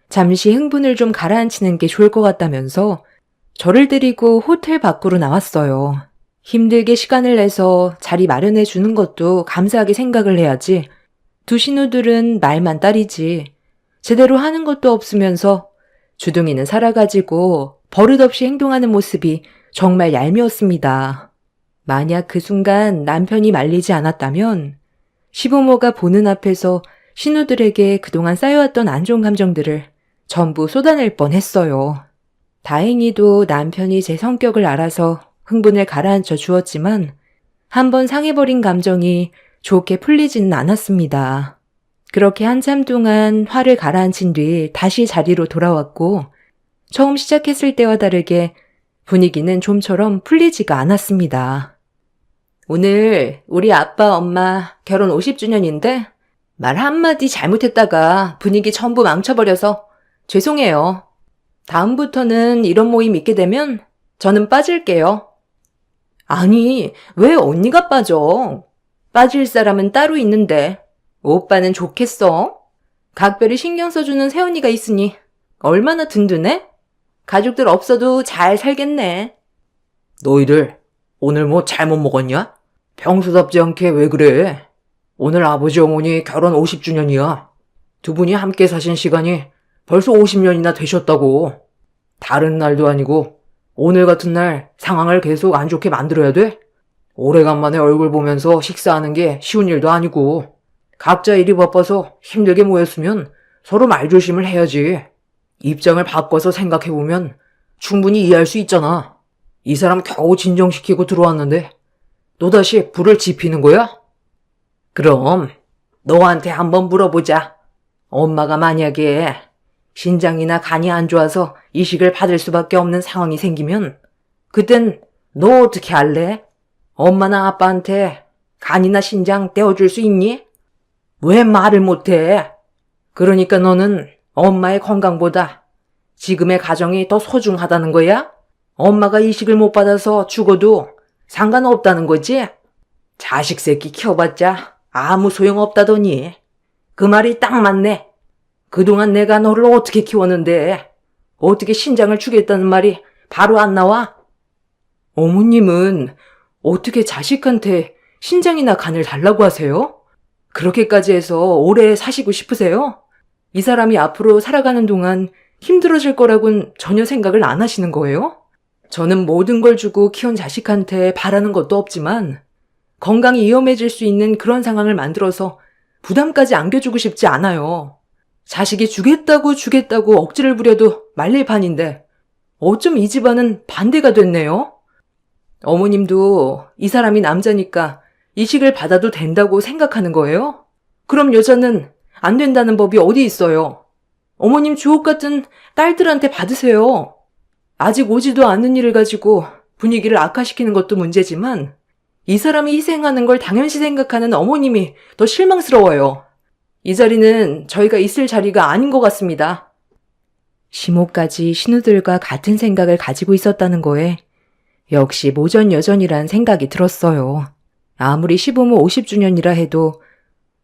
잠시 흥분을 좀 가라앉히는 게 좋을 것 같다면서 저를 데리고 호텔 밖으로 나왔어요. 힘들게 시간을 내서 자리 마련해 주는 것도 감사하게 생각을 해야지. 두 신우들은 말만 따리지 제대로 하는 것도 없으면서 주둥이는 살아가지고 버릇없이 행동하는 모습이 정말 얄미웠습니다. 만약 그 순간 남편이 말리지 않았다면 시부모가 보는 앞에서 신우들에게 그동안 쌓여왔던 안 좋은 감정들을 전부 쏟아낼 뻔했어요. 다행히도 남편이 제 성격을 알아서 흥분을 가라앉혀 주었지만 한번 상해버린 감정이 좋게 풀리지는 않았습니다. 그렇게 한참 동안 화를 가라앉힌 뒤 다시 자리로 돌아왔고 처음 시작했을 때와 다르게 분위기는 좀처럼 풀리지가 않았습니다. 오늘 우리 아빠 엄마 결혼 50주년인데 말 한마디 잘못했다가 분위기 전부 망쳐버려서 죄송해요. 다음부터는 이런 모임 있게 되면 저는 빠질게요. 아니, 왜 언니가 빠져? 빠질 사람은 따로 있는데 오빠는 좋겠어? 각별히 신경 써주는 새언니가 있으니 얼마나 든든해? 가족들 없어도 잘 살겠네. 너희들 오늘 뭐 잘못 먹었냐? 평소답지 않게 왜 그래? 오늘 아버지 어머니 결혼 50주년이야. 두 분이 함께 사신 시간이 벌써 50년이나 되셨다고. 다른 날도 아니고 오늘 같은 날 상황을 계속 안 좋게 만들어야 돼? 오래간만에 얼굴 보면서 식사하는 게 쉬운 일도 아니고 각자 일이 바빠서 힘들게 모였으면 서로 말조심을 해야지. 입장을 바꿔서 생각해보면 충분히 이해할 수 있잖아. 이 사람 겨우 진정시키고 들어왔는데 또다시 불을 지피는 거야? 그럼 너한테 한번 물어보자. 엄마가 만약에 신장이나 간이 안 좋아서 이식을 받을 수밖에 없는 상황이 생기면 그땐 너 어떻게 할래? 엄마나 아빠한테 간이나 신장 떼어줄 수 있니? 왜 말을 못해? 그러니까 너는 엄마의 건강보다 지금의 가정이 더 소중하다는 거야? 엄마가 이식을 못 받아서 죽어도 상관없다는 거지? 자식 새끼 키워봤자 아무 소용없다더니. 그 말이 딱 맞네. 그동안 내가 너를 어떻게 키웠는데 어떻게 신장을 주겠다는 말이 바로 안 나와? 어머님은 어떻게 자식한테 신장이나 간을 달라고 하세요? 그렇게까지 해서 오래 사시고 싶으세요? 이 사람이 앞으로 살아가는 동안 힘들어질 거라고는 전혀 생각을 안 하시는 거예요? 저는 모든 걸 주고 키운 자식한테 바라는 것도 없지만 건강이 위험해질 수 있는 그런 상황을 만들어서 부담까지 안겨주고 싶지 않아요. 자식이 주겠다고 억지를 부려도 말릴 판인데 어쩜 이 집안은 반대가 됐네요? 어머님도 이 사람이 남자니까 이식을 받아도 된다고 생각하는 거예요? 그럼 여자는 안 된다는 법이 어디 있어요? 어머님 주옥 같은 딸들한테 받으세요. 아직 오지도 않은 일을 가지고 분위기를 악화시키는 것도 문제지만 이 사람이 희생하는 걸 당연시 생각하는 어머님이 더 실망스러워요. 이 자리는 저희가 있을 자리가 아닌 것 같습니다. 시모까지 신우들과 같은 생각을 가지고 있었다는 거에 역시 모전여전이란 생각이 들었어요. 아무리 시부모 50주년이라 해도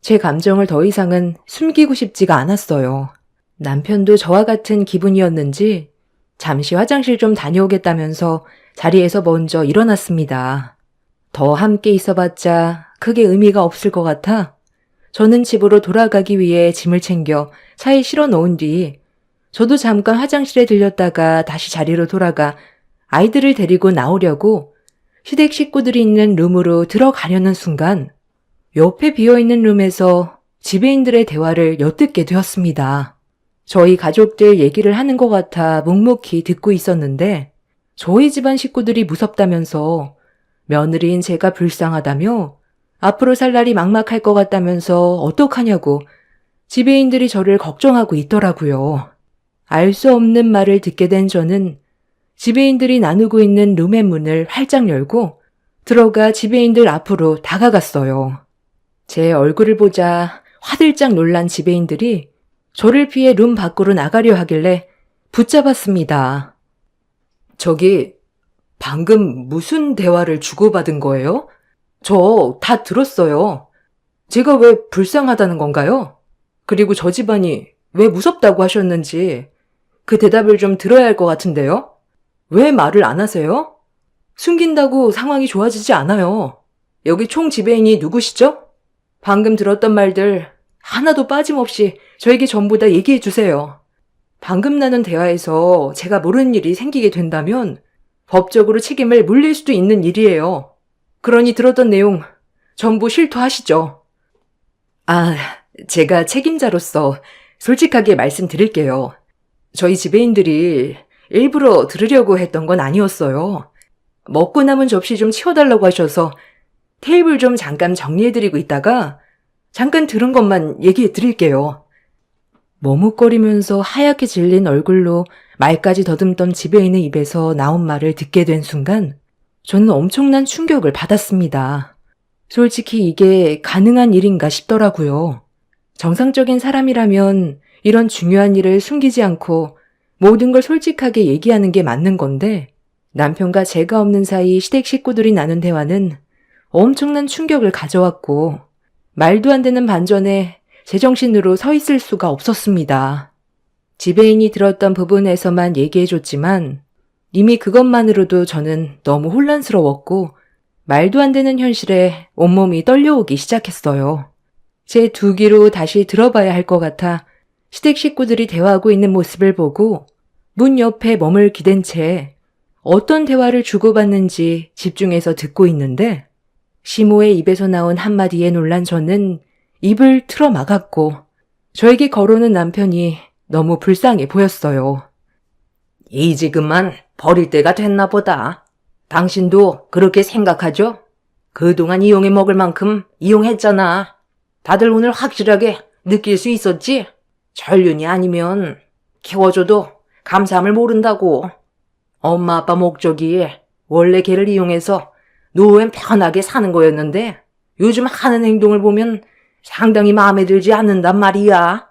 제 감정을 더 이상은 숨기고 싶지가 않았어요. 남편도 저와 같은 기분이었는지 잠시 화장실 좀 다녀오겠다면서 자리에서 먼저 일어났습니다. 더 함께 있어봤자 크게 의미가 없을 것 같아 저는 집으로 돌아가기 위해 짐을 챙겨 차에 실어 놓은 뒤 저도 잠깐 화장실에 들렸다가 다시 자리로 돌아가 아이들을 데리고 나오려고 시댁 식구들이 있는 룸으로 들어가려는 순간 옆에 비어있는 룸에서 지배인들의 대화를 엿듣게 되었습니다. 저희 가족들 얘기를 하는 것 같아 묵묵히 듣고 있었는데 저희 집안 식구들이 무섭다면서 며느리인 제가 불쌍하다며 앞으로 살 날이 막막할 것 같다면서 어떡하냐고 지배인들이 저를 걱정하고 있더라고요. 알 수 없는 말을 듣게 된 저는 지배인들이 나누고 있는 룸의 문을 활짝 열고 들어가 지배인들 앞으로 다가갔어요. 제 얼굴을 보자 화들짝 놀란 지배인들이 저를 피해 룸 밖으로 나가려 하길래 붙잡았습니다. 저기 방금 무슨 대화를 주고받은 거예요? 저 다 들었어요. 제가 왜 불쌍하다는 건가요? 그리고 저 집안이 왜 무섭다고 하셨는지 그 대답을 좀 들어야 할 것 같은데요? 왜 말을 안 하세요? 숨긴다고 상황이 좋아지지 않아요. 여기 총 지배인이 누구시죠? 방금 들었던 말들 하나도 빠짐없이 저에게 전부 다 얘기해 주세요. 방금 나눈 대화에서 제가 모르는 일이 생기게 된다면 법적으로 책임을 물릴 수도 있는 일이에요. 그러니 들었던 내용 전부 실토하시죠. 아, 제가 책임자로서 솔직하게 말씀드릴게요. 저희 지배인들이 일부러 들으려고 했던 건 아니었어요. 먹고 남은 접시 좀 치워달라고 하셔서 테이블 좀 잠깐 정리해드리고 있다가 잠깐 들은 것만 얘기해 드릴게요. 머뭇거리면서 하얗게 질린 얼굴로 말까지 더듬던 지배인의 입에서 나온 말을 듣게 된 순간 저는 엄청난 충격을 받았습니다. 솔직히 이게 가능한 일인가 싶더라고요. 정상적인 사람이라면 이런 중요한 일을 숨기지 않고 모든 걸 솔직하게 얘기하는 게 맞는 건데 남편과 제가 없는 사이 시댁 식구들이 나눈 대화는 엄청난 충격을 가져왔고 말도 안 되는 반전에 제정신으로 서 있을 수가 없었습니다. 지배인이 들었던 부분에서만 얘기해줬지만 이미 그것만으로도 저는 너무 혼란스러웠고 말도 안 되는 현실에 온몸이 떨려오기 시작했어요. 제 두 귀로 다시 들어봐야 할 것 같아 시댁 식구들이 대화하고 있는 모습을 보고 문 옆에 머물 기댄 채 어떤 대화를 주고받는지 집중해서 듣고 있는데 시모의 입에서 나온 한마디에 놀란 저는 입을 틀어 막았고 저에게 걸어오는 남편이 너무 불쌍해 보였어요. 이제 그만 버릴 때가 됐나 보다. 당신도 그렇게 생각하죠? 그동안 이용해 먹을 만큼 이용했잖아. 다들 오늘 확실하게 느낄 수 있었지? 전륜이 아니면 키워줘도 감사함을 모른다고. 엄마 아빠 목적이 원래 걔를 이용해서 노후엔 편하게 사는 거였는데 요즘 하는 행동을 보면 상당히 마음에 들지 않는단 말이야.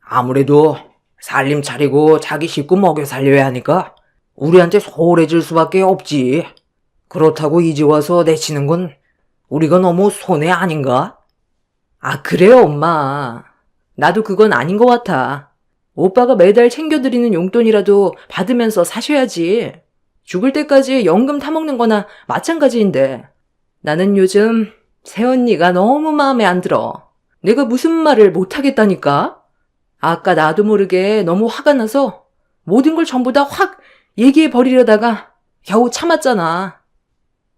아무래도 살림 차리고 자기 식구 먹여 살려야 하니까 우리한테 소홀해질 수밖에 없지. 그렇다고 이제 와서 내치는 건 우리가 너무 손해 아닌가? 아, 그래요, 엄마. 나도 그건 아닌 것 같아. 오빠가 매달 챙겨드리는 용돈이라도 받으면서 사셔야지. 죽을 때까지 연금 타먹는 거나 마찬가지인데. 나는 요즘 새언니가 너무 마음에 안 들어. 내가 무슨 말을 못하겠다니까? 아까 나도 모르게 너무 화가 나서 모든 걸 전부 다 확 얘기해버리려다가 겨우 참았잖아.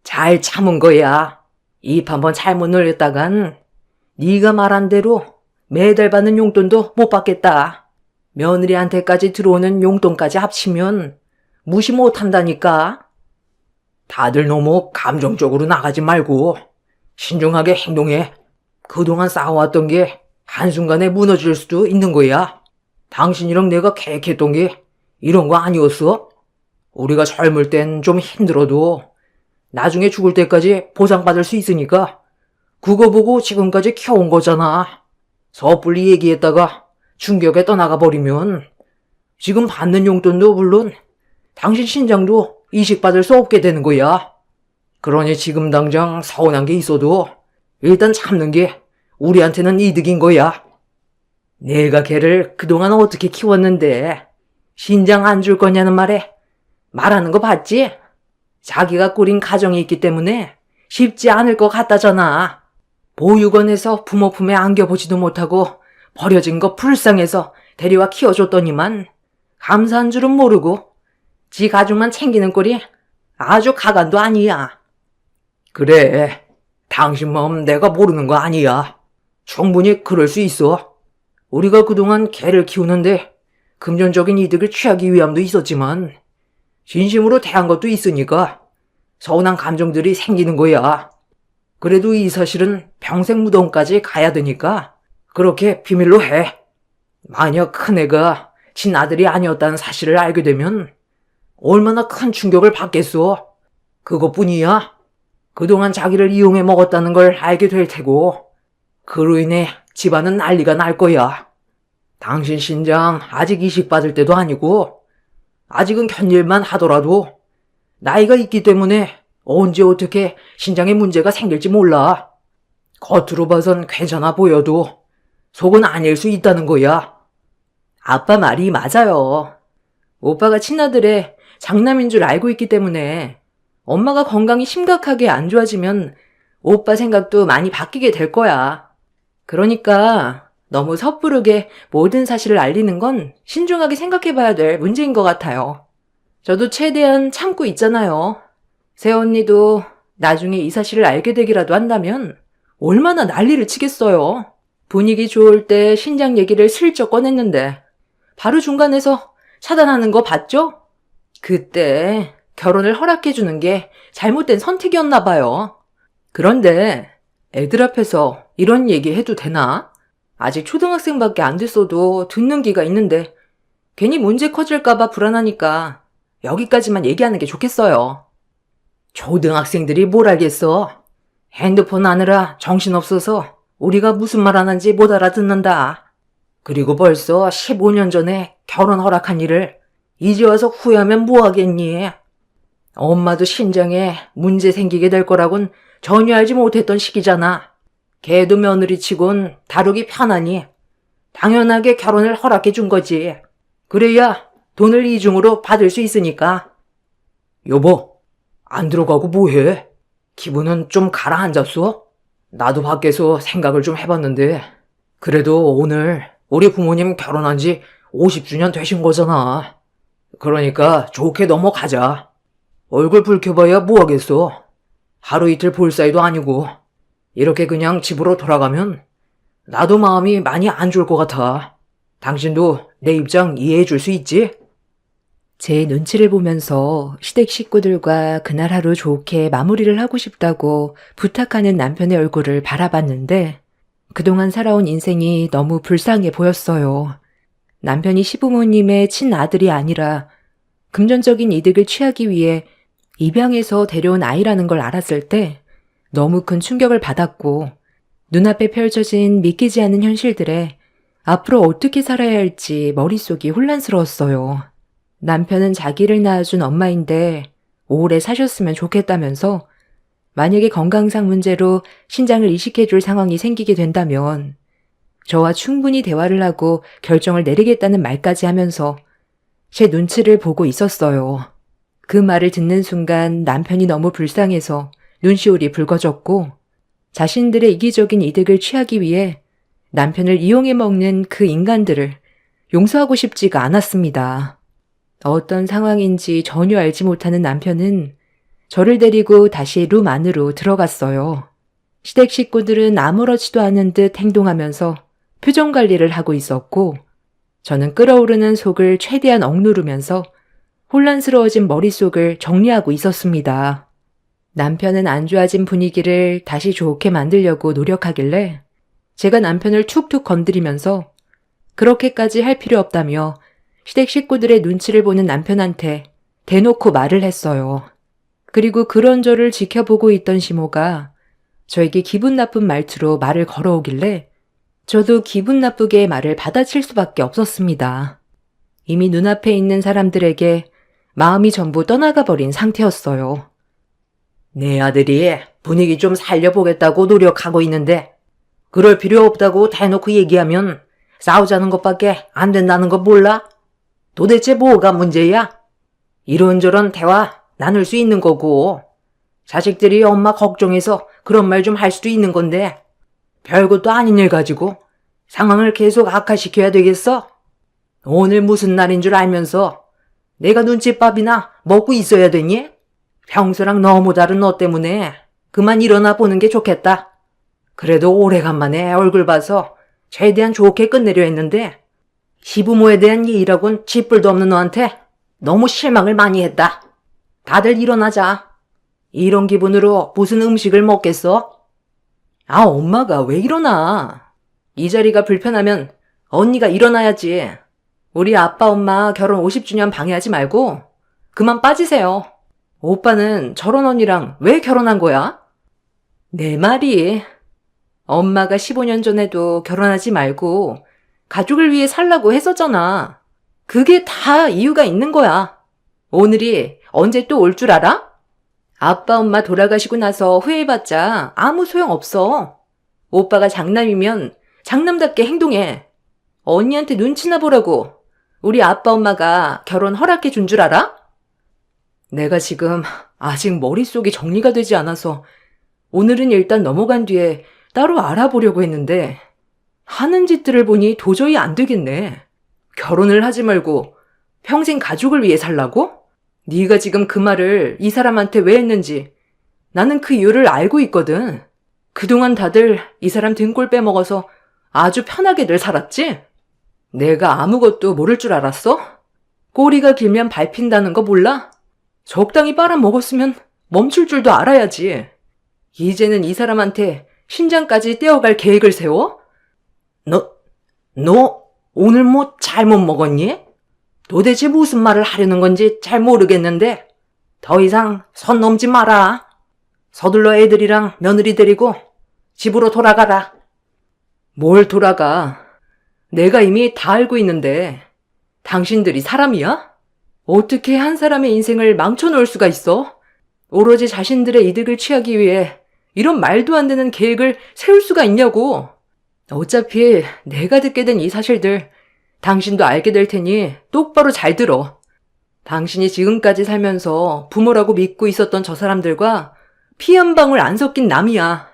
잘 참은 거야. 입 한번 잘못 놀렸다간 네가 말한 대로 매달 받는 용돈도 못 받겠다. 며느리한테까지 들어오는 용돈까지 합치면 무시 못한다니까. 다들 너무 감정적으로 나가지 말고 신중하게 행동해. 그동안 쌓아왔던 게 한순간에 무너질 수도 있는 거야. 당신이랑 내가 계획했던 게 이런 거 아니었어? 우리가 젊을 땐 좀 힘들어도 나중에 죽을 때까지 보상받을 수 있으니까 그거 보고 지금까지 키워온 거잖아. 섣불리 얘기했다가 충격에 떠나가 버리면 지금 받는 용돈도 물론 당신 신장도 이식받을 수 없게 되는 거야. 그러니 지금 당장 서운한 게 있어도 일단 참는 게 우리한테는 이득인 거야. 내가 걔를 그동안 어떻게 키웠는데 신장 안 줄 거냐는 말에 말하는 거 봤지? 자기가 꾸린 가정이 있기 때문에 쉽지 않을 것 같다잖아. 보육원에서 부모 품에 안겨보지도 못하고 버려진 거 불쌍해서 데려와 키워줬더니만 감사한 줄은 모르고 지 가족만 챙기는 꼴이 아주 가관도 아니야. 그래, 당신 마음 내가 모르는 거 아니야. 충분히 그럴 수 있어. 우리가 그동안 개를 키우는데 금전적인 이득을 취하기 위함도 있었지만 진심으로 대한 것도 있으니까 서운한 감정들이 생기는 거야. 그래도 이 사실은 평생 무덤까지 가야 되니까 그렇게 비밀로 해. 만약 큰애가 친아들이 아니었다는 사실을 알게 되면 얼마나 큰 충격을 받겠어. 그것뿐이야. 그동안 자기를 이용해 먹었다는 걸 알게 될 테고 그로 인해 집안은 난리가 날 거야. 당신 신장 아직 이식받을 때도 아니고 아직은 견딜만 하더라도 나이가 있기 때문에 언제 어떻게 신장에 문제가 생길지 몰라. 겉으로 봐선 괜찮아 보여도 속은 아닐 수 있다는 거야. 아빠 말이 맞아요. 오빠가 친아들의 장남인 줄 알고 있기 때문에 엄마가 건강이 심각하게 안 좋아지면 오빠 생각도 많이 바뀌게 될 거야. 그러니까 너무 섣부르게 모든 사실을 알리는 건 신중하게 생각해봐야 될 문제인 것 같아요. 저도 최대한 참고 있잖아요. 새언니도 나중에 이 사실을 알게 되기라도 한다면 얼마나 난리를 치겠어요. 분위기 좋을 때 신장 얘기를 슬쩍 꺼냈는데 바로 중간에서 차단하는 거 봤죠? 그때 결혼을 허락해주는 게 잘못된 선택이었나 봐요. 그런데 애들 앞에서 이런 얘기 해도 되나? 아직 초등학생밖에 안 됐어도 듣는 귀가 있는데 괜히 문제 커질까봐 불안하니까 여기까지만 얘기하는 게 좋겠어요. 초등학생들이 뭘 알겠어. 핸드폰 하느라 정신없어서 우리가 무슨 말 하는지 못 알아듣는다. 그리고 벌써 15년 전에 결혼 허락한 일을 이제 와서 후회하면 뭐하겠니? 엄마도 신장에 문제 생기게 될 거라곤 전혀 알지 못했던 시기잖아. 걔도 며느리 치곤 다루기 편하니 당연하게 결혼을 허락해 준 거지. 그래야 돈을 이중으로 받을 수 있으니까. 여보, 안 들어가고 뭐해? 기분은 좀 가라앉았어? 나도 밖에서 생각을 좀 해봤는데 그래도 오늘 우리 부모님 결혼한 지 50주년 되신 거잖아. 그러니까 좋게 넘어가자. 얼굴 붉혀봐야 뭐하겠어. 하루 이틀 볼 사이도 아니고 이렇게 그냥 집으로 돌아가면 나도 마음이 많이 안 좋을 것 같아. 당신도 내 입장 이해해 줄 수 있지? 제 눈치를 보면서 시댁 식구들과 그날 하루 좋게 마무리를 하고 싶다고 부탁하는 남편의 얼굴을 바라봤는데 그동안 살아온 인생이 너무 불쌍해 보였어요. 남편이 시부모님의 친아들이 아니라 금전적인 이득을 취하기 위해 입양해서 데려온 아이라는 걸 알았을 때 너무 큰 충격을 받았고 눈앞에 펼쳐진 믿기지 않는 현실들에 앞으로 어떻게 살아야 할지 머릿속이 혼란스러웠어요. 남편은 자기를 낳아준 엄마인데 오래 사셨으면 좋겠다면서 만약에 건강상 문제로 신장을 이식해줄 상황이 생기게 된다면 저와 충분히 대화를 하고 결정을 내리겠다는 말까지 하면서 제 눈치를 보고 있었어요. 그 말을 듣는 순간 남편이 너무 불쌍해서 눈시울이 붉어졌고 자신들의 이기적인 이득을 취하기 위해 남편을 이용해 먹는 그 인간들을 용서하고 싶지가 않았습니다. 어떤 상황인지 전혀 알지 못하는 남편은 저를 데리고 다시 룸 안으로 들어갔어요. 시댁 식구들은 아무렇지도 않은 듯 행동하면서 표정 관리를 하고 있었고 저는 끓어오르는 속을 최대한 억누르면서 혼란스러워진 머릿속을 정리하고 있었습니다. 남편은 안 좋아진 분위기를 다시 좋게 만들려고 노력하길래 제가 남편을 툭툭 건드리면서 그렇게까지 할 필요 없다며 시댁 식구들의 눈치를 보는 남편한테 대놓고 말을 했어요. 그리고 그런 저를 지켜보고 있던 시모가 저에게 기분 나쁜 말투로 말을 걸어오길래 저도 기분 나쁘게 말을 받아칠 수밖에 없었습니다. 이미 눈앞에 있는 사람들에게 마음이 전부 떠나가 버린 상태였어요. 내 아들이 분위기 좀 살려보겠다고 노력하고 있는데 그럴 필요 없다고 대놓고 얘기하면 싸우자는 것밖에 안 된다는 거 몰라? 도대체 뭐가 문제야? 이런저런 대화 나눌 수 있는 거고 자식들이 엄마 걱정해서 그런 말 좀 할 수도 있는 건데 별것도 아닌 일 가지고 상황을 계속 악화시켜야 되겠어? 오늘 무슨 날인 줄 알면서 내가 눈칫밥이나 먹고 있어야 되니? 평소랑 너무 다른 너 때문에 그만 일어나 보는 게 좋겠다. 그래도 오래간만에 얼굴 봐서 최대한 좋게 끝내려 했는데 시부모에 대한 예의라곤 쥐뿔도 없는 너한테 너무 실망을 많이 했다. 다들 일어나자. 이런 기분으로 무슨 음식을 먹겠어? 아, 엄마가 왜 일어나? 이 자리가 불편하면 언니가 일어나야지. 우리 아빠 엄마 결혼 50주년 방해하지 말고 그만 빠지세요. 오빠는 저런 언니랑 왜 결혼한 거야? 내 말이 엄마가 15년 전에도 결혼하지 말고 가족을 위해 살라고 했었잖아. 그게 다 이유가 있는 거야. 오늘이 언제 또 올 줄 알아? 아빠 엄마 돌아가시고 나서 후회해봤자 아무 소용 없어. 오빠가 장남이면 장남답게 행동해. 언니한테 눈치나 보라고 우리 아빠 엄마가 결혼 허락해 준 줄 알아? 내가 지금 아직 머릿속이 정리가 되지 않아서 오늘은 일단 넘어간 뒤에 따로 알아보려고 했는데 하는 짓들을 보니 도저히 안 되겠네. 결혼을 하지 말고 평생 가족을 위해 살라고? 네가 지금 그 말을 이 사람한테 왜 했는지 나는 그 이유를 알고 있거든. 그동안 다들 이 사람 등골 빼먹어서 아주 편하게들 살았지? 내가 아무것도 모를 줄 알았어? 꼬리가 길면 밟힌다는 거 몰라? 적당히 빨아먹었으면 멈출 줄도 알아야지. 이제는 이 사람한테 신장까지 떼어갈 계획을 세워? 너 오늘 뭐 잘못 먹었니? 도대체 무슨 말을 하려는 건지 잘 모르겠는데 더 이상 선 넘지 마라. 서둘러 애들이랑 며느리 데리고 집으로 돌아가라. 뭘 돌아가? 내가 이미 다 알고 있는데 당신들이 사람이야? 어떻게 한 사람의 인생을 망쳐놓을 수가 있어? 오로지 자신들의 이득을 취하기 위해 이런 말도 안 되는 계획을 세울 수가 있냐고. 어차피 내가 듣게 된 이 사실들 당신도 알게 될 테니 똑바로 잘 들어. 당신이 지금까지 살면서 부모라고 믿고 있었던 저 사람들과 피 한 방울 안 섞인 남이야.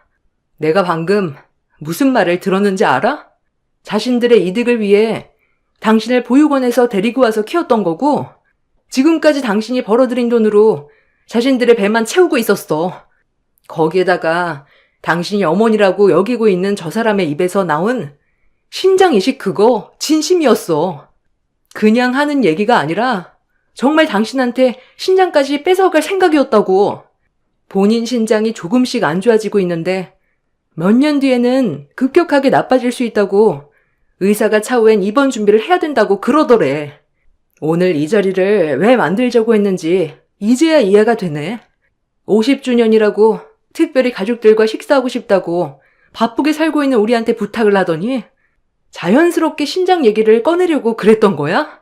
내가 방금 무슨 말을 들었는지 알아? 자신들의 이득을 위해 당신을 보육원에서 데리고 와서 키웠던 거고 지금까지 당신이 벌어들인 돈으로 자신들의 배만 채우고 있었어. 거기에다가 당신이 어머니라고 여기고 있는 저 사람의 입에서 나온 신장 이식 그거 진심이었어. 그냥 하는 얘기가 아니라 정말 당신한테 신장까지 뺏어갈 생각이었다고. 본인 신장이 조금씩 안 좋아지고 있는데 몇 년 뒤에는 급격하게 나빠질 수 있다고 의사가 차후엔 입원 준비를 해야 된다고 그러더래. 오늘 이 자리를 왜 만들자고 했는지 이제야 이해가 되네. 50주년이라고 특별히 가족들과 식사하고 싶다고 바쁘게 살고 있는 우리한테 부탁을 하더니 자연스럽게 신장 얘기를 꺼내려고 그랬던 거야?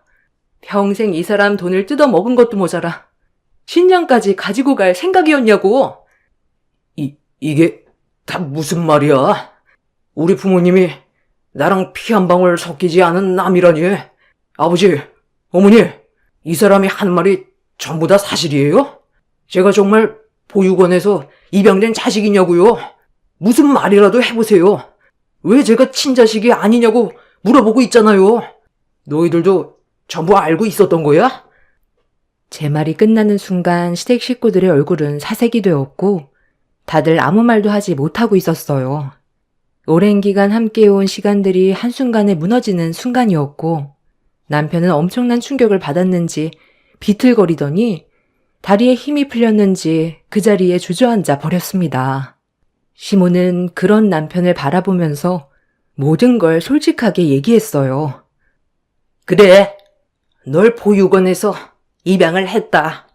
평생 이 사람 돈을 뜯어먹은 것도 모자라 신장까지 가지고 갈 생각이었냐고. 이게 다 무슨 말이야? 우리 부모님이 나랑 피 한 방울 섞이지 않은 남이라니. 아버지, 어머니, 이 사람이 한 말이 전부 다 사실이에요? 제가 정말 보육원에서 입양된 자식이냐고요? 무슨 말이라도 해보세요. 왜 제가 친자식이 아니냐고 물어보고 있잖아요. 너희들도 전부 알고 있었던 거야? 제 말이 끝나는 순간 시댁 식구들의 얼굴은 사색이 되었고 다들 아무 말도 하지 못하고 있었어요. 오랜 기간 함께해온 시간들이 한순간에 무너지는 순간이었고 남편은 엄청난 충격을 받았는지 비틀거리더니 다리에 힘이 풀렸는지 그 자리에 주저앉아 버렸습니다. 시모는 그런 남편을 바라보면서 모든 걸 솔직하게 얘기했어요. 그래, 널 보육원에서 입양을 했다.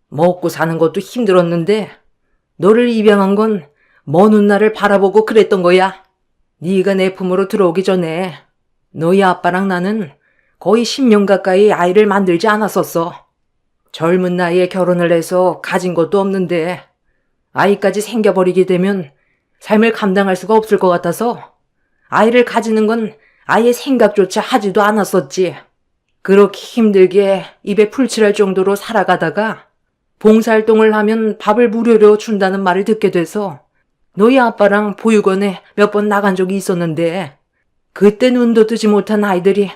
먹고 사는 것도 힘들었는데 너를 입양한 건 먼 훗날을 바라보고 그랬던 거야. 네가 내 품으로 들어오기 전에 너희 아빠랑 나는 거의 10년 가까이 아이를 만들지 않았었어. 젊은 나이에 결혼을 해서 가진 것도 없는데 아이까지 생겨버리게 되면 삶을 감당할 수가 없을 것 같아서 아이를 가지는 건 아예 생각조차 하지도 않았었지. 그렇게 힘들게 입에 풀칠할 정도로 살아가다가 봉사활동을 하면 밥을 무료로 준다는 말을 듣게 돼서 너희 아빠랑 보육원에 몇 번 나간 적이 있었는데 그때 눈도 뜨지 못한 아이들이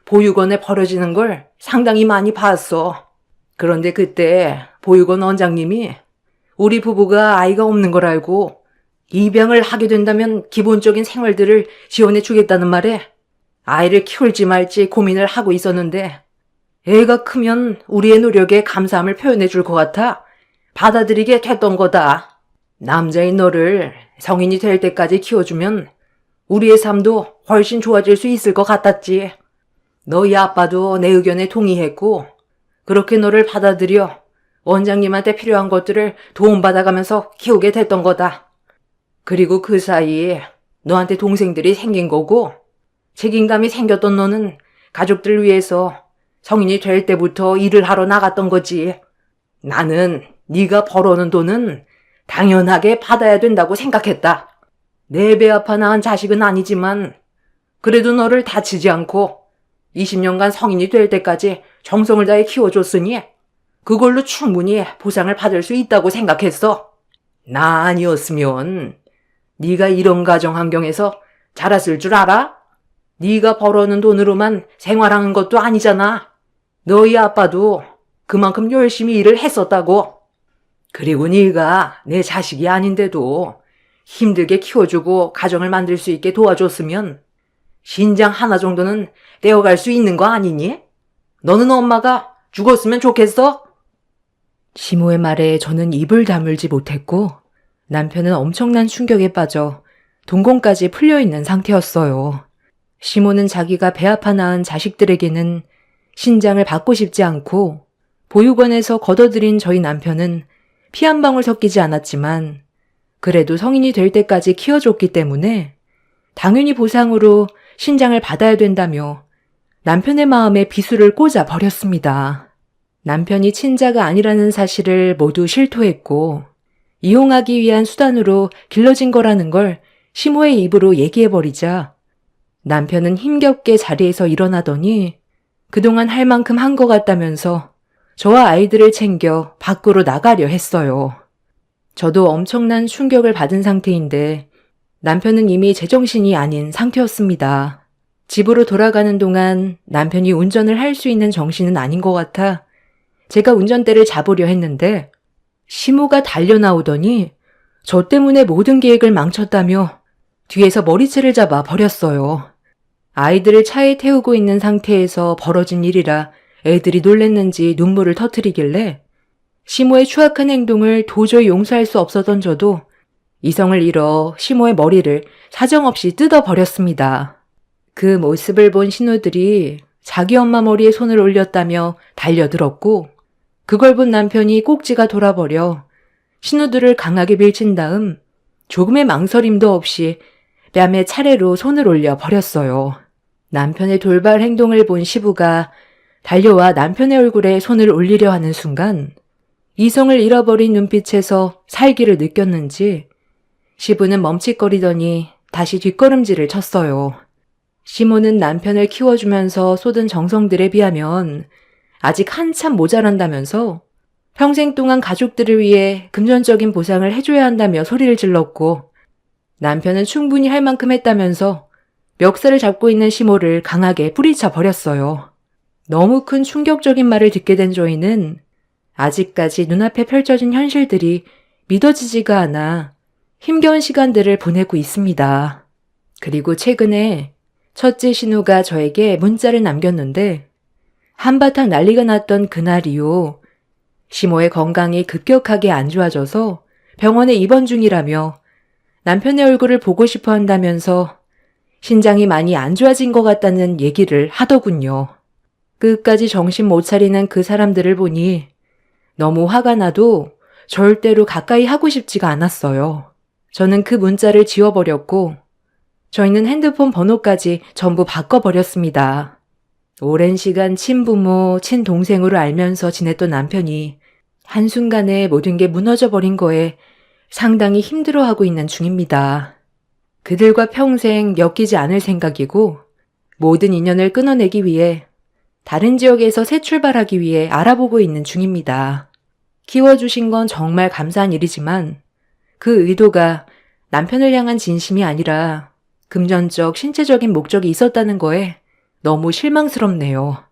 보육원에 버려지는 걸 상당히 많이 봤어. 그런데 그때 보육원 원장님이 우리 부부가 아이가 없는 걸 알고 입양을 하게 된다면 기본적인 생활들을 지원해 주겠다는 말에 아이를 키울지 말지 고민을 하고 있었는데 애가 크면 우리의 노력에 감사함을 표현해 줄 것 같아 받아들이게 됐던 거다. 남자인 너를 성인이 될 때까지 키워주면 우리의 삶도 훨씬 좋아질 수 있을 것 같았지. 너희 아빠도 내 의견에 동의했고 그렇게 너를 받아들여 원장님한테 필요한 것들을 도움받아가면서 키우게 됐던 거다. 그리고 그 사이에 너한테 동생들이 생긴 거고 책임감이 생겼던 너는 가족들 위해서 성인이 될 때부터 일을 하러 나갔던 거지. 나는 네가 벌어오는 돈은 당연하게 받아야 된다고 생각했다. 내 배 아파 낳은 자식은 아니지만 그래도 너를 다치지 않고 20년간 성인이 될 때까지 정성을 다해 키워줬으니 그걸로 충분히 보상을 받을 수 있다고 생각했어. 나 아니었으면 네가 이런 가정 환경에서 자랐을 줄 알아? 네가 벌어오는 돈으로만 생활하는 것도 아니잖아. 너희 아빠도 그만큼 열심히 일을 했었다고. 그리고 네가 내 자식이 아닌데도 힘들게 키워주고 가정을 만들 수 있게 도와줬으면 신장 하나 정도는 떼어갈 수 있는 거 아니니? 너는 엄마가 죽었으면 좋겠어? 시모의 말에 저는 입을 다물지 못했고 남편은 엄청난 충격에 빠져 동공까지 풀려있는 상태였어요. 시모는 자기가 배 아파 낳은 자식들에게는 신장을 받고 싶지 않고 보육원에서 걷어들인 저희 남편은 피 한 방울 섞이지 않았지만 그래도 성인이 될 때까지 키워줬기 때문에 당연히 보상으로 신장을 받아야 된다며 남편의 마음에 비수를 꽂아 버렸습니다. 남편이 친자가 아니라는 사실을 모두 실토했고 이용하기 위한 수단으로 길러진 거라는 걸 시모의 입으로 얘기해버리자 남편은 힘겹게 자리에서 일어나더니 그동안 할 만큼 한 것 같다면서 저와 아이들을 챙겨 밖으로 나가려 했어요. 저도 엄청난 충격을 받은 상태인데 남편은 이미 제정신이 아닌 상태였습니다. 집으로 돌아가는 동안 남편이 운전을 할 수 있는 정신은 아닌 것 같아 제가 운전대를 잡으려 했는데 시모가 달려나오더니 저 때문에 모든 계획을 망쳤다며 뒤에서 머리채를 잡아 버렸어요. 아이들을 차에 태우고 있는 상태에서 벌어진 일이라 애들이 놀랬는지 눈물을 터뜨리길래 시모의 추악한 행동을 도저히 용서할 수 없었던 저도 이성을 잃어 시모의 머리를 사정없이 뜯어버렸습니다. 그 모습을 본 신우들이 자기 엄마 머리에 손을 올렸다며 달려들었고 그걸 본 남편이 꼭지가 돌아버려 신우들을 강하게 밀친 다음 조금의 망설임도 없이 뺨에 차례로 손을 올려 버렸어요. 남편의 돌발 행동을 본 시부가 달려와 남편의 얼굴에 손을 올리려 하는 순간 이성을 잃어버린 눈빛에서 살기를 느꼈는지 시부는 멈칫거리더니 다시 뒷걸음질을 쳤어요. 시모는 남편을 키워주면서 쏟은 정성들에 비하면 아직 한참 모자란다면서 평생 동안 가족들을 위해 금전적인 보상을 해줘야 한다며 소리를 질렀고 남편은 충분히 할 만큼 했다면서 멱살을 잡고 있는 시모를 강하게 뿌리쳐 버렸어요. 너무 큰 충격적인 말을 듣게 된 저희는 아직까지 눈앞에 펼쳐진 현실들이 믿어지지가 않아 힘겨운 시간들을 보내고 있습니다. 그리고 최근에 첫째 신우가 저에게 문자를 남겼는데 한바탕 난리가 났던 그날 이후 시모의 건강이 급격하게 안 좋아져서 병원에 입원 중이라며 남편의 얼굴을 보고 싶어 한다면서 신장이 많이 안 좋아진 것 같다는 얘기를 하더군요. 끝까지 정신 못 차리는 그 사람들을 보니 너무 화가 나도 절대로 가까이 하고 싶지가 않았어요. 저는 그 문자를 지워버렸고 저희는 핸드폰 번호까지 전부 바꿔버렸습니다. 오랜 시간 친부모, 친동생으로 알면서 지냈던 남편이 한순간에 모든 게 무너져버린 거에 상당히 힘들어하고 있는 중입니다. 그들과 평생 엮이지 않을 생각이고 모든 인연을 끊어내기 위해 다른 지역에서 새 출발하기 위해 알아보고 있는 중입니다. 키워주신 건 정말 감사한 일이지만 그 의도가 남편을 향한 진심이 아니라 금전적, 신체적인 목적이 있었다는 거에 너무 실망스럽네요.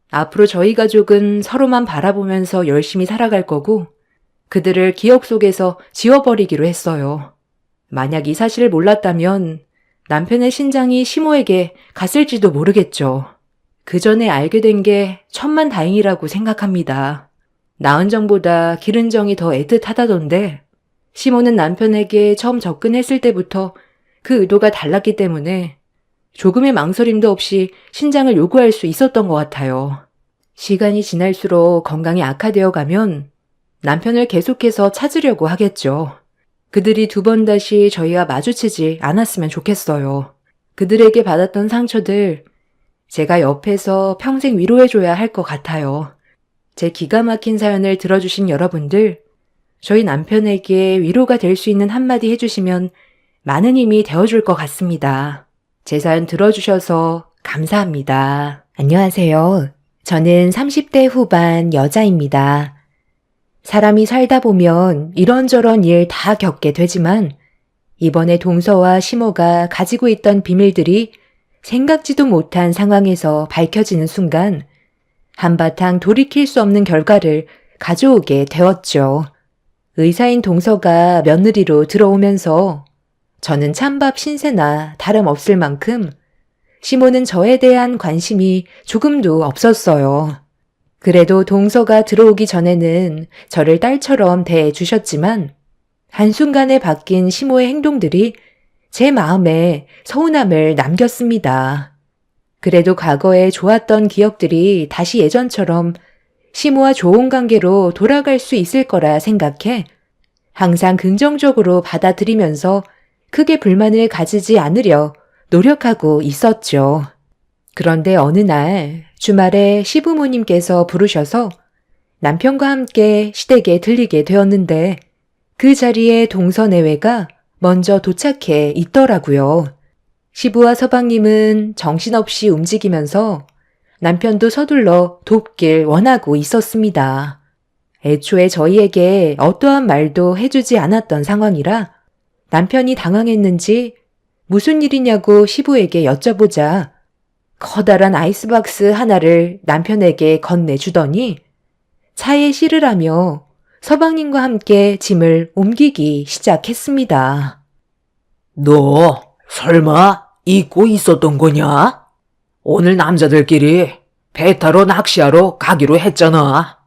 앞으로 저희 가족은 서로만 바라보면서 열심히 살아갈 거고 그들을 기억 속에서 지워버리기로 했어요. 만약 이 사실을 몰랐다면 남편의 신장이 시모에게 갔을지도 모르겠죠. 그 전에 알게 된 게 천만다행이라고 생각합니다. 나은 정보다 기른 정이 더 애틋하다던데 시모는 남편에게 처음 접근했을 때부터 그 의도가 달랐기 때문에 조금의 망설임도 없이 신장을 요구할 수 있었던 것 같아요. 시간이 지날수록 건강이 악화되어 가면 남편을 계속해서 찾으려고 하겠죠. 그들이 두 번 다시 저희와 마주치지 않았으면 좋겠어요. 그들에게 받았던 상처들 제가 옆에서 평생 위로해줘야 할 것 같아요. 제 기가 막힌 사연을 들어주신 여러분들, 저희 남편에게 위로가 될 수 있는 한마디 해주시면 많은 힘이 되어줄 것 같습니다. 제 사연 들어주셔서 감사합니다. 안녕하세요. 저는 30대 후반 여자입니다. 사람이 살다 보면 이런저런 일 다 겪게 되지만 이번에 동서와 시모가 가지고 있던 비밀들이 생각지도 못한 상황에서 밝혀지는 순간 한바탕 돌이킬 수 없는 결과를 가져오게 되었죠. 의사인 동서가 며느리로 들어오면서 저는 찬밥 신세나 다름없을 만큼 시모는 저에 대한 관심이 조금도 없었어요. 그래도 동서가 들어오기 전에는 저를 딸처럼 대해주셨지만 한순간에 바뀐 시모의 행동들이 제 마음에 서운함을 남겼습니다. 그래도 과거에 좋았던 기억들이 다시 예전처럼 시모와 좋은 관계로 돌아갈 수 있을 거라 생각해 항상 긍정적으로 받아들이면서 크게 불만을 가지지 않으려 노력하고 있었죠. 그런데 어느 날 주말에 시부모님께서 부르셔서 남편과 함께 시댁에 들리게 되었는데 그 자리에 동서내외가 먼저 도착해 있더라고요. 시부와 서방님은 정신없이 움직이면서 남편도 서둘러 돕길 원하고 있었습니다. 애초에 저희에게 어떠한 말도 해주지 않았던 상황이라 남편이 당황했는지 무슨 일이냐고 시부에게 여쭤보자 커다란 아이스박스 하나를 남편에게 건네주더니 차에 실으라며 서방님과 함께 짐을 옮기기 시작했습니다. 너 설마 잊고 있었던 거냐? 오늘 남자들끼리 배 타러 낚시하러 가기로 했잖아.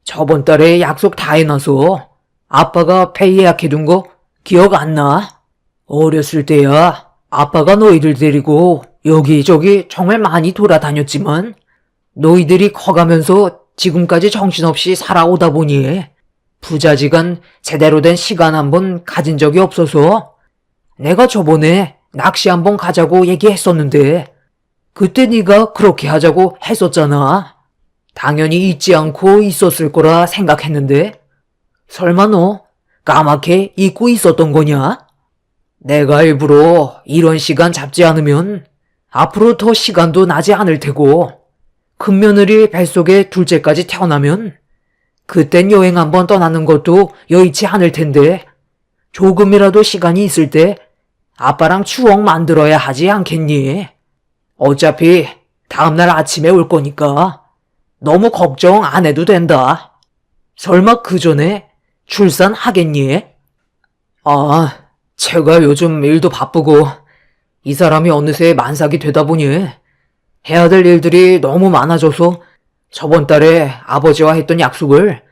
저번 달에 약속 다 해놔서 아빠가 배 예약해둔 거 기억 안 나? 어렸을 때야 아빠가 너희들 데리고 여기저기 정말 많이 돌아다녔지만 너희들이 커가면서 지금까지 정신없이 살아오다 보니 부자지간 제대로 된 시간 한번 가진 적이 없어서 내가 저번에 낚시 한번 가자고 얘기했었는데 그때 네가 그렇게 하자고 했었잖아. 당연히 잊지 않고 있었을 거라 생각했는데 설마 너 까맣게 잊고 있었던 거냐? 내가 일부러 이런 시간 잡지 않으면 앞으로 더 시간도 나지 않을 테고 큰며느리 뱃속에 둘째까지 태어나면 그땐 여행 한번 떠나는 것도 여의치 않을 텐데 조금이라도 시간이 있을 때 아빠랑 추억 만들어야 하지 않겠니? 어차피 다음날 아침에 올 거니까 너무 걱정 안 해도 된다. 설마 그 전에 출산하겠니? 아, 제가 요즘 일도 바쁘고 이 사람이 어느새 만삭이 되다 보니 해야 될 일들이 너무 많아져서 저번 달에 아버지와 했던 약속을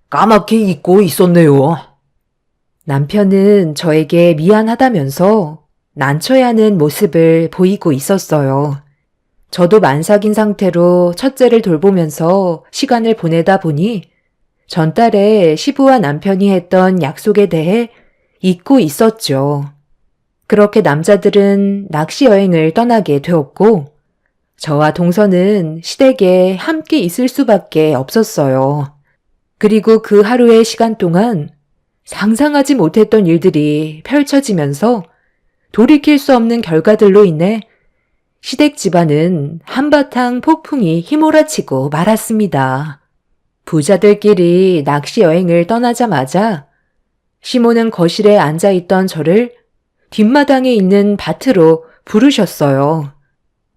까맣게 잊고 있었네요. 남편은 저에게 미안하다면서 난처해하는 모습을 보이고 있었어요. 저도 만삭인 상태로 첫째를 돌보면서 시간을 보내다 보니 전달에 시부와 남편이 했던 약속에 대해 잊고 있었죠. 그렇게 남자들은 낚시 여행을 떠나게 되었고 저와 동서는 시댁에 함께 있을 수밖에 없었어요. 그리고 그 하루의 시간 동안 상상하지 못했던 일들이 펼쳐지면서 돌이킬 수 없는 결과들로 인해 시댁 집안은 한바탕 폭풍이 휘몰아치고 말았습니다. 부자들끼리 낚시 여행을 떠나자마자 시모는 거실에 앉아있던 저를 뒷마당에 있는 밭으로 부르셨어요.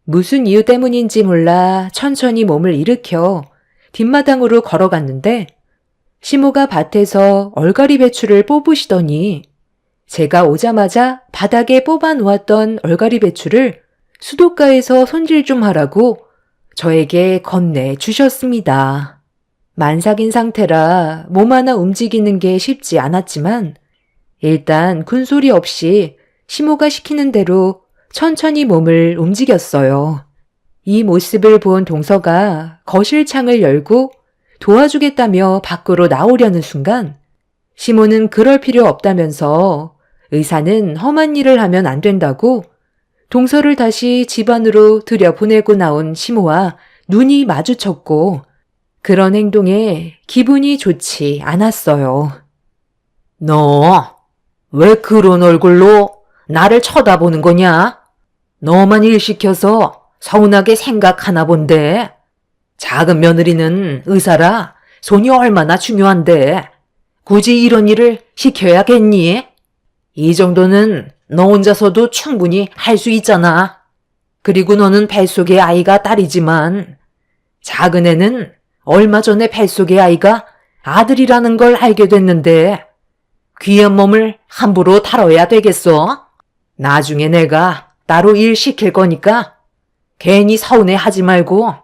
무슨 이유 때문인지 몰라 천천히 몸을 일으켜 뒷마당으로 걸어갔는데 시모가 밭에서 얼갈이 배추를 뽑으시더니 제가 오자마자 바닥에 뽑아 놓았던 얼갈이 배추를 수도가에서 손질 좀 하라고 저에게 건네 주셨습니다. 만삭인 상태라 몸 하나 움직이는 게 쉽지 않았지만 일단 군소리 없이 시모가 시키는 대로 천천히 몸을 움직였어요. 이 모습을 본 동서가 거실 창을 열고 도와주겠다며 밖으로 나오려는 순간 시모는 그럴 필요 없다면서 의사는 험한 일을 하면 안 된다고 동서를 다시 집 안으로 들여보내고 나온 시모와 눈이 마주쳤고 그런 행동에 기분이 좋지 않았어요. 너 왜 그런 얼굴로 나를 쳐다보는 거냐? 너만 일 시켜서 서운하게 생각하나 본데. 작은 며느리는 의사라 손이 얼마나 중요한데 굳이 이런 일을 시켜야겠니? 이 정도는 너 혼자서도 충분히 할 수 있잖아. 그리고 너는 뱃속의 아이가 딸이지만 작은 애는 얼마 전에 뱃속의 아이가 아들이라는 걸 알게 됐는데 귀한 몸을 함부로 다뤄야 되겠어? 나중에 내가 따로 일 시킬 거니까 괜히 서운해하지 말고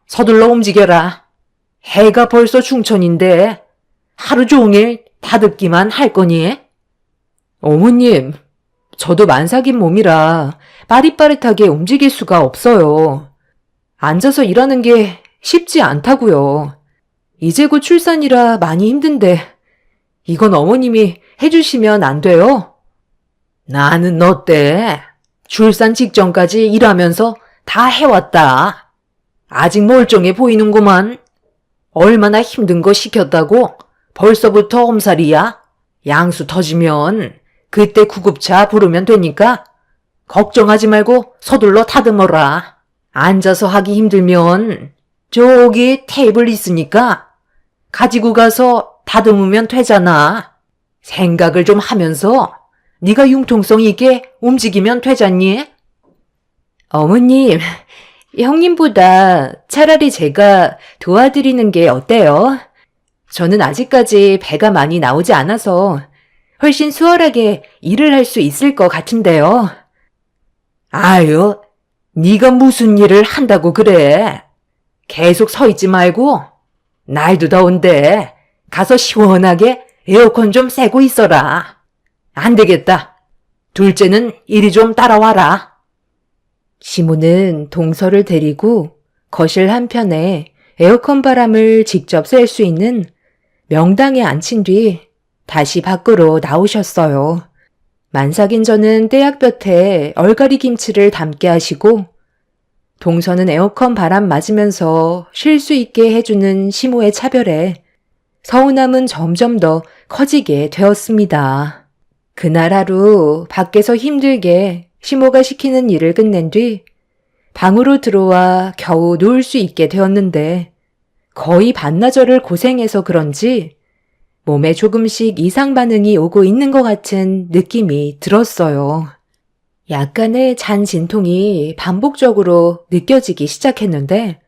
서둘러 움직여라. 해가 벌써 중천인데 하루 종일 다듣기만 할 거니? 어머님, 저도 만삭인 몸이라 빠릿빠릿하게 움직일 수가 없어요. 앉아서 일하는 게 쉽지 않다고요. 이제 곧 출산이라 많이 힘든데 이건 어머님이 해주시면 안 돼요? 나는 너 때 출산 직전까지 일하면서 다 해왔다. 아직 멀쩡해 보이는구만. 얼마나 힘든 거 시켰다고 벌써부터 엄살이야? 양수 터지면 그때 구급차 부르면 되니까 걱정하지 말고 서둘러 다듬어라. 앉아서 하기 힘들면 저기 테이블 있으니까 가지고 가서 다듬으면 되잖아. 생각을 좀 하면서 네가 융통성 있게 움직이면 되잖니? 어머님, 형님보다 차라리 제가 도와드리는 게 어때요? 저는 아직까지 배가 많이 나오지 않아서 훨씬 수월하게 일을 할 수 있을 것 같은데요. 아유, 네가 무슨 일을 한다고 그래? 계속 서 있지 말고 날도 더운데 가서 시원하게 에어컨 좀 쐬고 있어라. 안 되겠다. 둘째는 이리 좀 따라와라. 시모는 동서를 데리고 거실 한편에 에어컨 바람을 직접 쐴 수 있는 명당에 앉힌 뒤 다시 밖으로 나오셨어요. 만삭인 저는 떼약볕에 얼갈이 김치를 담게 하시고 동서는 에어컨 바람 맞으면서 쉴 수 있게 해주는 시모의 차별에 서운함은 점점 더 커지게 되었습니다. 그날 하루 밖에서 힘들게 시모가 시키는 일을 끝낸 뒤 방으로 들어와 겨우 누울 수 있게 되었는데 거의 반나절을 고생해서 그런지 몸에 조금씩 이상 반응이 오고 있는 것 같은 느낌이 들었어요. 약간의 잔 진통이 반복적으로 느껴지기 시작했는데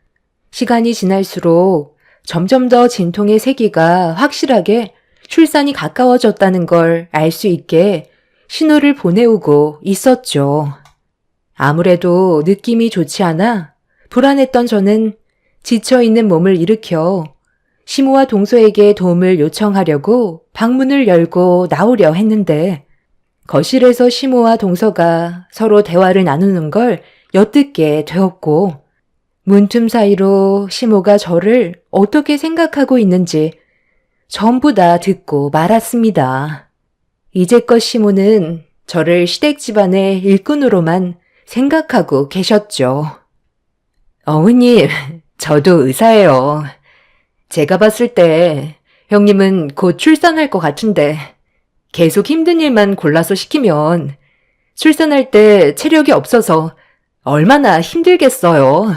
시간이 지날수록 점점 더 진통의 세기가 확실하게 출산이 가까워졌다는 걸 알 수 있게 신호를 보내오고 있었죠. 아무래도 느낌이 좋지 않아 불안했던 저는 지쳐있는 몸을 일으켜 시모와 동서에게 도움을 요청하려고 방문을 열고 나오려 했는데 거실에서 시모와 동서가 서로 대화를 나누는 걸 엿듣게 되었고 문틈 사이로 시모가 저를 어떻게 생각하고 있는지 전부 다 듣고 말았습니다. 이제껏 시모는 저를 시댁 집안의 일꾼으로만 생각하고 계셨죠. 어머님, 저도 의사예요. 제가 봤을 때 형님은 곧 출산할 것 같은데 계속 힘든 일만 골라서 시키면 출산할 때 체력이 없어서 얼마나 힘들겠어요.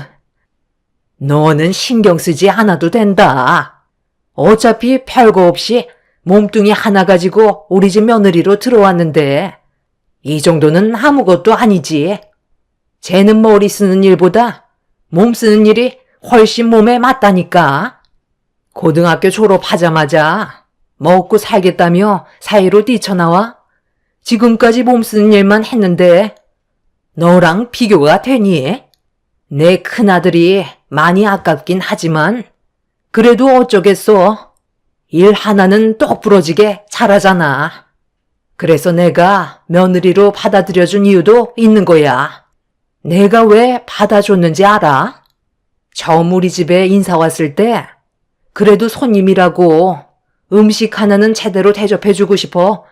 너는 신경 쓰지 않아도 된다. 어차피 별거 없이 몸뚱이 하나 가지고 우리 집 며느리로 들어왔는데 이 정도는 아무것도 아니지. 쟤는 머리 쓰는 일보다 몸 쓰는 일이 훨씬 몸에 맞다니까. 고등학교 졸업하자마자 먹고 살겠다며 사회로 뛰쳐나와 지금까지 몸 쓰는 일만 했는데 너랑 비교가 되니? 내 큰아들이 많이 아깝긴 하지만 그래도 어쩌겠어. 일 하나는 똑부러지게 잘하잖아. 그래서 내가 며느리로 받아들여준 이유도 있는 거야. 내가 왜 받아줬는지 알아? 처음 우리 집에 인사 왔을 때 그래도 손님이라고 음식 하나는 제대로 대접해주고 싶어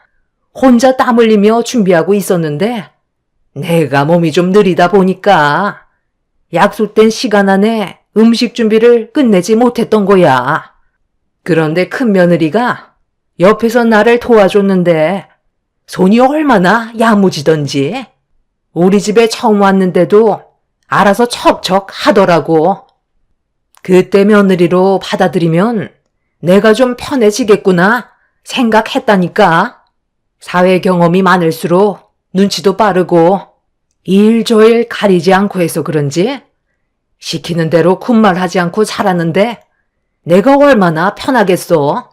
혼자 땀 흘리며 준비하고 있었는데 내가 몸이 좀 느리다 보니까 약속된 시간 안에 음식 준비를 끝내지 못했던 거야. 그런데 큰 며느리가 옆에서 나를 도와줬는데 손이 얼마나 야무지던지 우리 집에 처음 왔는데도 알아서 척척 하더라고. 그때 며느리로 받아들이면 내가 좀 편해지겠구나 생각했다니까. 사회 경험이 많을수록 눈치도 빠르고 일조일 가리지 않고 해서 그런지 시키는 대로 군말하지 않고 살았는데 내가 얼마나 편하겠어.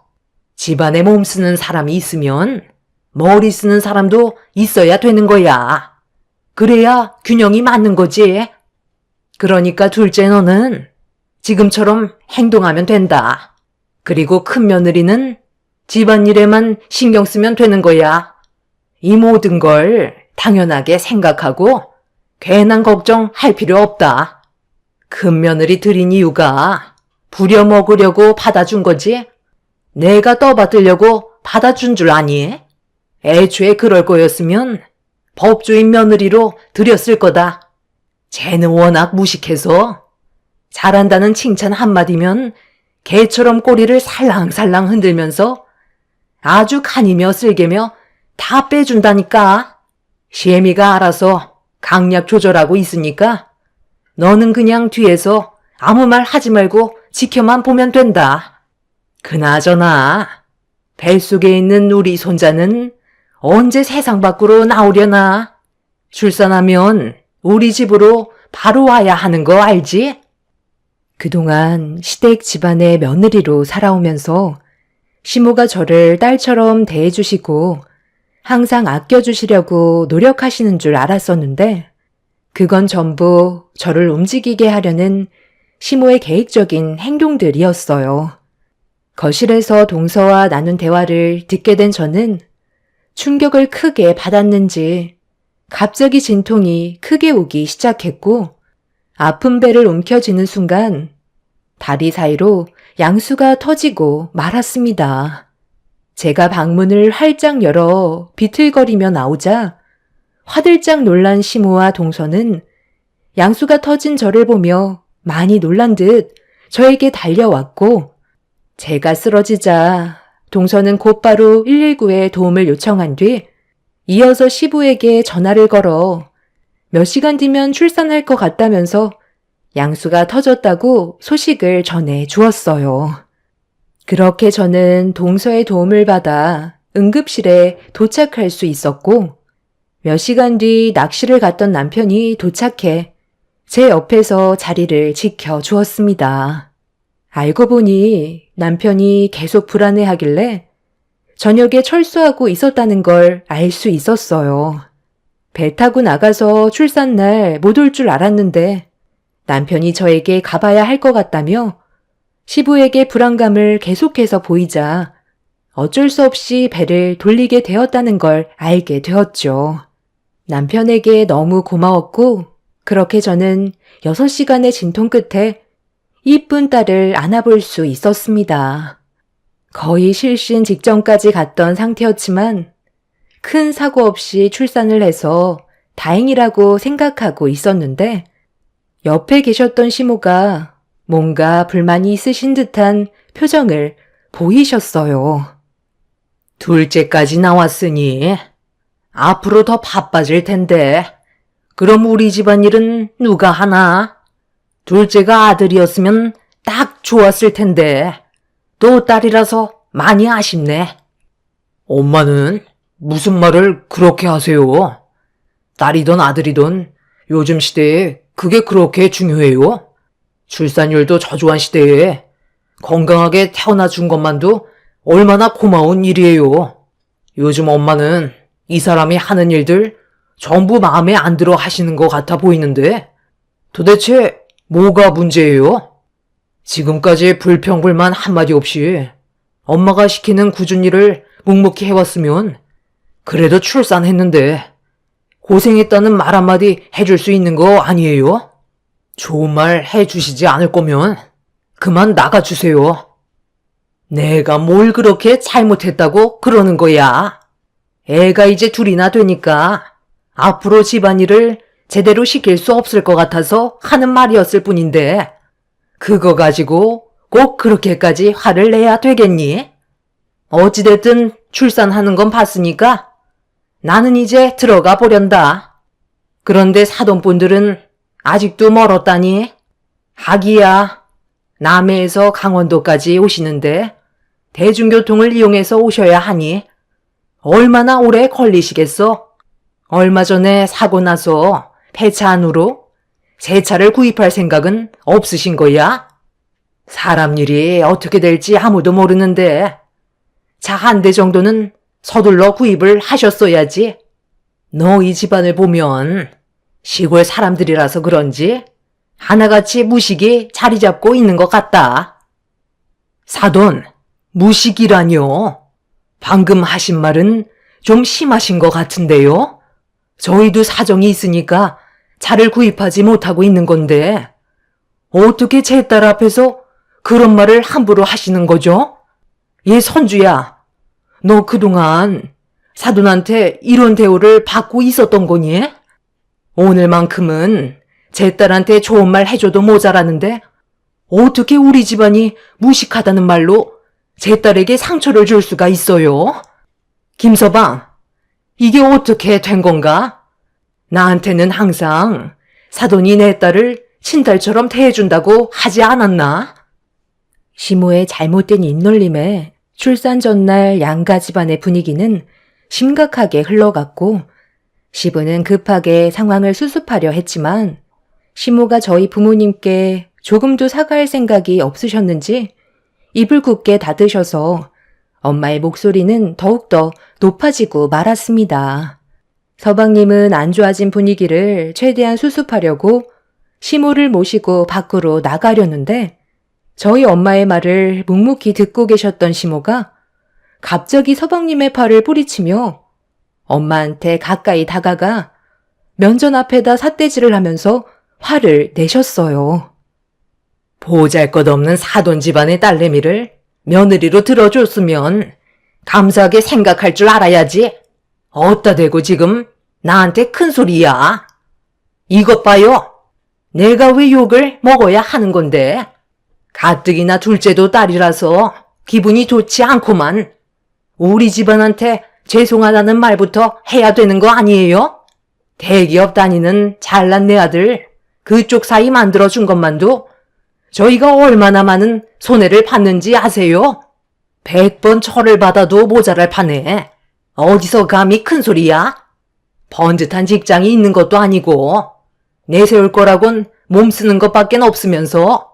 집안에 몸 쓰는 사람이 있으면 머리 쓰는 사람도 있어야 되는 거야. 그래야 균형이 맞는 거지. 그러니까 둘째 너는 지금처럼 행동하면 된다. 그리고 큰 며느리는 집안일에만 신경 쓰면 되는 거야. 이 모든 걸 당연하게 생각하고 괜한 걱정할 필요 없다. 큰 며느리 들인 이유가 부려먹으려고 받아준 거지 내가 떠받들려고 받아준 줄 아니? 애초에 그럴 거였으면 법조인 며느리로 들였을 거다. 쟤는 워낙 무식해서 잘한다는 칭찬 한마디면 개처럼 꼬리를 살랑살랑 흔들면서 아주 간이며 쓸개며 다 빼준다니까. 시애미가 알아서 강약 조절하고 있으니까 너는 그냥 뒤에서 아무 말 하지 말고 지켜만 보면 된다. 그나저나 뱃속에 있는 우리 손자는 언제 세상 밖으로 나오려나? 출산하면 우리 집으로 바로 와야 하는 거 알지? 그동안 시댁 집안의 며느리로 살아오면서 시모가 저를 딸처럼 대해주시고 항상 아껴주시려고 노력하시는 줄 알았었는데 그건 전부 저를 움직이게 하려는 시모의 계획적인 행동들이었어요. 거실에서 동서와 나눈 대화를 듣게 된 저는 충격을 크게 받았는지 갑자기 진통이 크게 오기 시작했고 아픈 배를 움켜쥐는 순간 다리 사이로 양수가 터지고 말았습니다. 제가 방문을 활짝 열어 비틀거리며 나오자 화들짝 놀란 시모와 동서는 양수가 터진 저를 보며 많이 놀란 듯 저에게 달려왔고 제가 쓰러지자 동서는 곧바로 119에 도움을 요청한 뒤 이어서 시부에게 전화를 걸어 몇 시간 뒤면 출산할 것 같다면서 양수가 터졌다고 소식을 전해 주었어요. 그렇게 저는 동서의 도움을 받아 응급실에 도착할 수 있었고 몇 시간 뒤 낚시를 갔던 남편이 도착해 제 옆에서 자리를 지켜주었습니다. 알고 보니 남편이 계속 불안해하길래 저녁에 철수하고 있었다는 걸 알 수 있었어요. 배 타고 나가서 출산날 못 올 줄 알았는데 남편이 저에게 가봐야 할 것 같다며 시부에게 불안감을 계속해서 보이자 어쩔 수 없이 배를 돌리게 되었다는 걸 알게 되었죠. 남편에게 너무 고마웠고 그렇게 저는 6시간의 진통 끝에 이쁜 딸을 안아볼 수 있었습니다. 거의 실신 직전까지 갔던 상태였지만 큰 사고 없이 출산을 해서 다행이라고 생각하고 있었는데 옆에 계셨던 시모가 뭔가 불만이 있으신 듯한 표정을 보이셨어요. 둘째까지 나왔으니 앞으로 더 바빠질 텐데 그럼 우리 집안일은 누가 하나? 둘째가 아들이었으면 딱 좋았을 텐데 또 딸이라서 많이 아쉽네. 엄마는 무슨 말을 그렇게 하세요? 딸이든 아들이든 요즘 시대에 그게 그렇게 중요해요? 출산율도 저조한 시대에 건강하게 태어나 준 것만도 얼마나 고마운 일이에요. 요즘 엄마는 이 사람이 하는 일들 전부 마음에 안 들어 하시는 것 같아 보이는데 도대체 뭐가 문제예요? 지금까지 불평불만 한마디 없이 엄마가 시키는 꾸준 일을 묵묵히 해왔으면 그래도 출산했는데 고생했다는 말 한마디 해줄 수 있는 거 아니에요? 좋은 말 해주시지 않을 거면 그만 나가주세요. 내가 뭘 그렇게 잘못했다고 그러는 거야. 애가 이제 둘이나 되니까 앞으로 집안일을 제대로 시킬 수 없을 것 같아서 하는 말이었을 뿐인데 그거 가지고 꼭 그렇게까지 화를 내야 되겠니? 어찌됐든 출산하는 건 봤으니까 나는 이제 들어가 보련다. 그런데 사돈분들은 아직도 멀었다니? 하기야 남해에서 강원도까지 오시는데 대중교통을 이용해서 오셔야 하니 얼마나 오래 걸리시겠어? 얼마 전에 사고 나서 폐차 안으로 새 차를 구입할 생각은 없으신 거야? 사람 일이 어떻게 될지 아무도 모르는데 차 한 대 정도는 서둘러 구입을 하셨어야지. 너희 집안을 보면 시골 사람들이라서 그런지 하나같이 무식이 자리 잡고 있는 것 같다. 사돈, 무식이라뇨? 방금 하신 말은 좀 심하신 것 같은데요? 저희도 사정이 있으니까 차를 구입하지 못하고 있는 건데 어떻게 제 딸 앞에서 그런 말을 함부로 하시는 거죠? 얘 선주야, 너 그동안 사돈한테 이런 대우를 받고 있었던 거니? 오늘만큼은 제 딸한테 좋은 말 해줘도 모자라는데 어떻게 우리 집안이 무식하다는 말로 제 딸에게 상처를 줄 수가 있어요? 김서방, 이게 어떻게 된 건가? 나한테는 항상 사돈이 내 딸을 친딸처럼 대해준다고 하지 않았나? 시모의 잘못된 입놀림에 출산 전날 양가 집안의 분위기는 심각하게 흘러갔고 시부는 급하게 상황을 수습하려 했지만 시모가 저희 부모님께 조금도 사과할 생각이 없으셨는지 입을 굳게 닫으셔서 엄마의 목소리는 더욱더 높아지고 말았습니다. 서방님은 안 좋아진 분위기를 최대한 수습하려고 시모를 모시고 밖으로 나가려는데 저희 엄마의 말을 묵묵히 듣고 계셨던 시모가 갑자기 서방님의 팔을 뿌리치며 엄마한테 가까이 다가가 면전 앞에다 삿대질을 하면서 화를 내셨어요. 보잘것없는 사돈 집안의 딸내미를 며느리로 들어줬으면 감사하게 생각할 줄 알아야지. 어따 대고 지금 나한테 큰 소리야. 이것 봐요. 내가 왜 욕을 먹어야 하는 건데. 가뜩이나 둘째도 딸이라서 기분이 좋지 않구만. 우리 집안한테 죄송하다는 말부터 해야 되는 거 아니에요? 대기업 다니는 잘난 내 아들 그쪽 사이 만들어준 것만도 저희가 얼마나 많은 손해를 봤는지 아세요? 100번 철을 받아도 모자랄 판에 어디서 감히 큰 소리야? 번듯한 직장이 있는 것도 아니고 내세울 거라곤 몸 쓰는 것밖엔 없으면서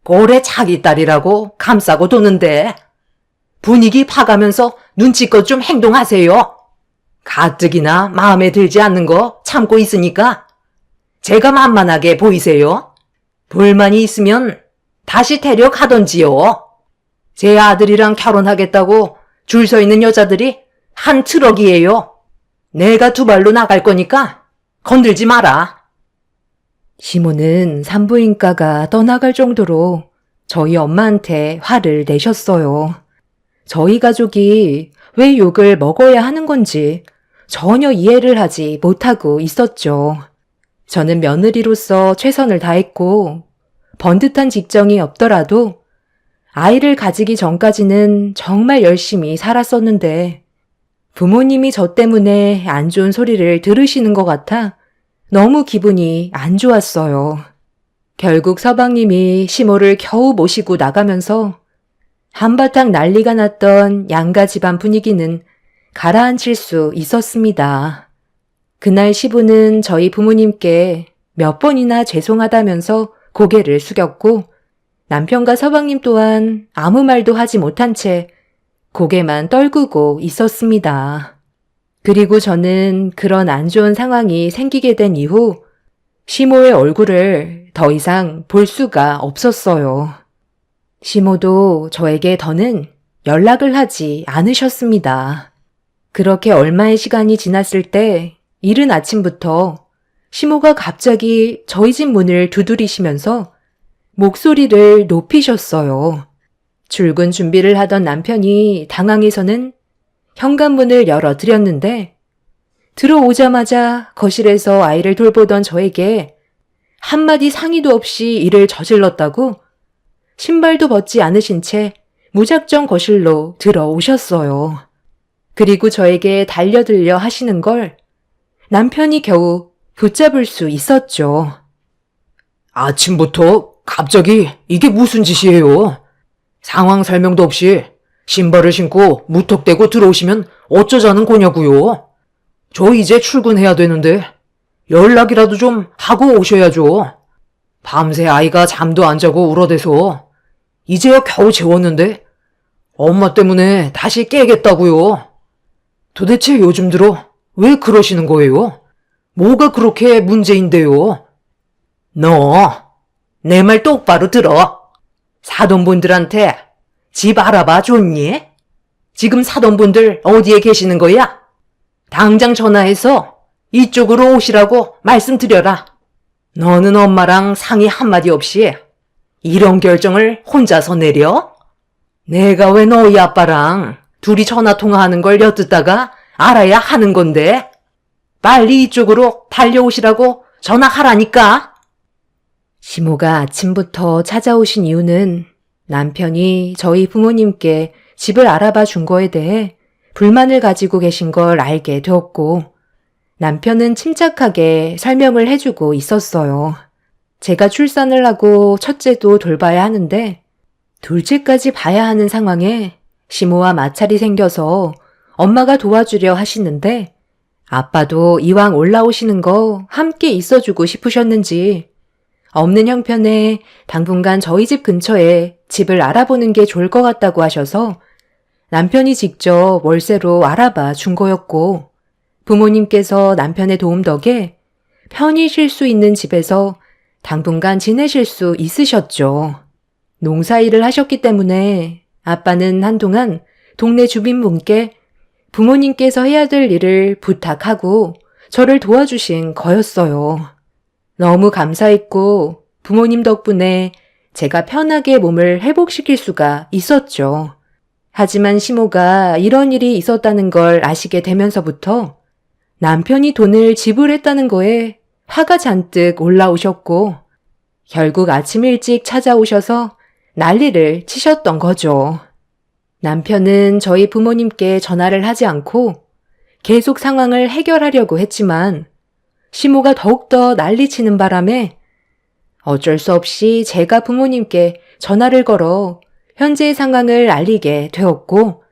고래 자기 딸이라고 감싸고 도는데 분위기 파가면서 눈치껏 좀 행동하세요. 가뜩이나 마음에 들지 않는 거 참고 있으니까 제가 만만하게 보이세요? 불만이 있으면 다시 데려가던지요. 제 아들이랑 결혼하겠다고 줄 서 있는 여자들이 한 트럭이에요. 내가 두 발로 나갈 거니까 건들지 마라. 시모는 산부인과가 떠나갈 정도로 저희 엄마한테 화를 내셨어요. 저희 가족이 왜 욕을 먹어야 하는 건지 전혀 이해를 하지 못하고 있었죠. 저는 며느리로서 최선을 다했고 번듯한 직장이 없더라도 아이를 가지기 전까지는 정말 열심히 살았었는데 부모님이 저 때문에 안 좋은 소리를 들으시는 것 같아 너무 기분이 안 좋았어요. 결국 서방님이 시모를 겨우 모시고 나가면서 한바탕 난리가 났던 양가 집안 분위기는 가라앉힐 수 있었습니다. 그날 시부는 저희 부모님께 몇 번이나 죄송하다면서 고개를 숙였고 남편과 서방님 또한 아무 말도 하지 못한 채 고개만 떨구고 있었습니다. 그리고 저는 그런 안 좋은 상황이 생기게 된 이후 시모의 얼굴을 더 이상 볼 수가 없었어요. 시모도 저에게 더는 연락을 하지 않으셨습니다. 그렇게 얼마의 시간이 지났을 때 이른 아침부터 시모가 갑자기 저희 집 문을 두드리시면서 목소리를 높이셨어요. 출근 준비를 하던 남편이 당황해서는 현관문을 열어드렸는데 들어오자마자 거실에서 아이를 돌보던 저에게 한마디 상의도 없이 일을 저질렀다고 신발도 벗지 않으신 채 무작정 거실로 들어오셨어요. 그리고 저에게 달려들려 하시는 걸 남편이 겨우 붙잡을 수 있었죠. 아침부터 갑자기 이게 무슨 짓이에요? 상황 설명도 없이 신발을 신고 무턱대고 들어오시면 어쩌자는 거냐고요? 저 이제 출근해야 되는데 연락이라도 좀 하고 오셔야죠. 밤새 아이가 잠도 안 자고 울어대서 이제야 겨우 재웠는데 엄마 때문에 다시 깨겠다고요. 도대체 요즘 들어 왜 그러시는 거예요? 뭐가 그렇게 문제인데요? 너, 내 말 똑바로 들어. 사돈분들한테 집 알아봐 줬니? 지금 사돈분들 어디에 계시는 거야? 당장 전화해서 이쪽으로 오시라고 말씀드려라. 너는 엄마랑 상의 한마디 없이 이런 결정을 혼자서 내려? 내가 왜 너희 아빠랑 둘이 전화통화하는 걸 엿듣다가 알아야 하는 건데? 빨리 이쪽으로 달려오시라고 전화하라니까. 시모가 아침부터 찾아오신 이유는 남편이 저희 부모님께 집을 알아봐 준 거에 대해 불만을 가지고 계신 걸 알게 되었고 남편은 침착하게 설명을 해주고 있었어요. 제가 출산을 하고 첫째도 돌봐야 하는데 둘째까지 봐야 하는 상황에 시모와 마찰이 생겨서 엄마가 도와주려 하시는데 아빠도 이왕 올라오시는 거 함께 있어주고 싶으셨는지 없는 형편에 당분간 저희 집 근처에 집을 알아보는 게 좋을 것 같다고 하셔서 남편이 직접 월세로 알아봐 준 거였고 부모님께서 남편의 도움 덕에 편히 쉴 수 있는 집에서 당분간 지내실 수 있으셨죠. 농사일을 하셨기 때문에 아빠는 한동안 동네 주민분께 부모님께서 해야 될 일을 부탁하고 저를 도와주신 거였어요. 너무 감사했고 부모님 덕분에 제가 편하게 몸을 회복시킬 수가 있었죠. 하지만 시모가 이런 일이 있었다는 걸 아시게 되면서부터 남편이 돈을 지불했다는 거에 화가 잔뜩 올라오셨고 결국 아침 일찍 찾아오셔서 난리를 치셨던 거죠. 남편은 저희 부모님께 전화를 하지 않고 계속 상황을 해결하려고 했지만 시모가 더욱더 난리치는 바람에 어쩔 수 없이 제가 부모님께 전화를 걸어 현재의 상황을 알리게 되었고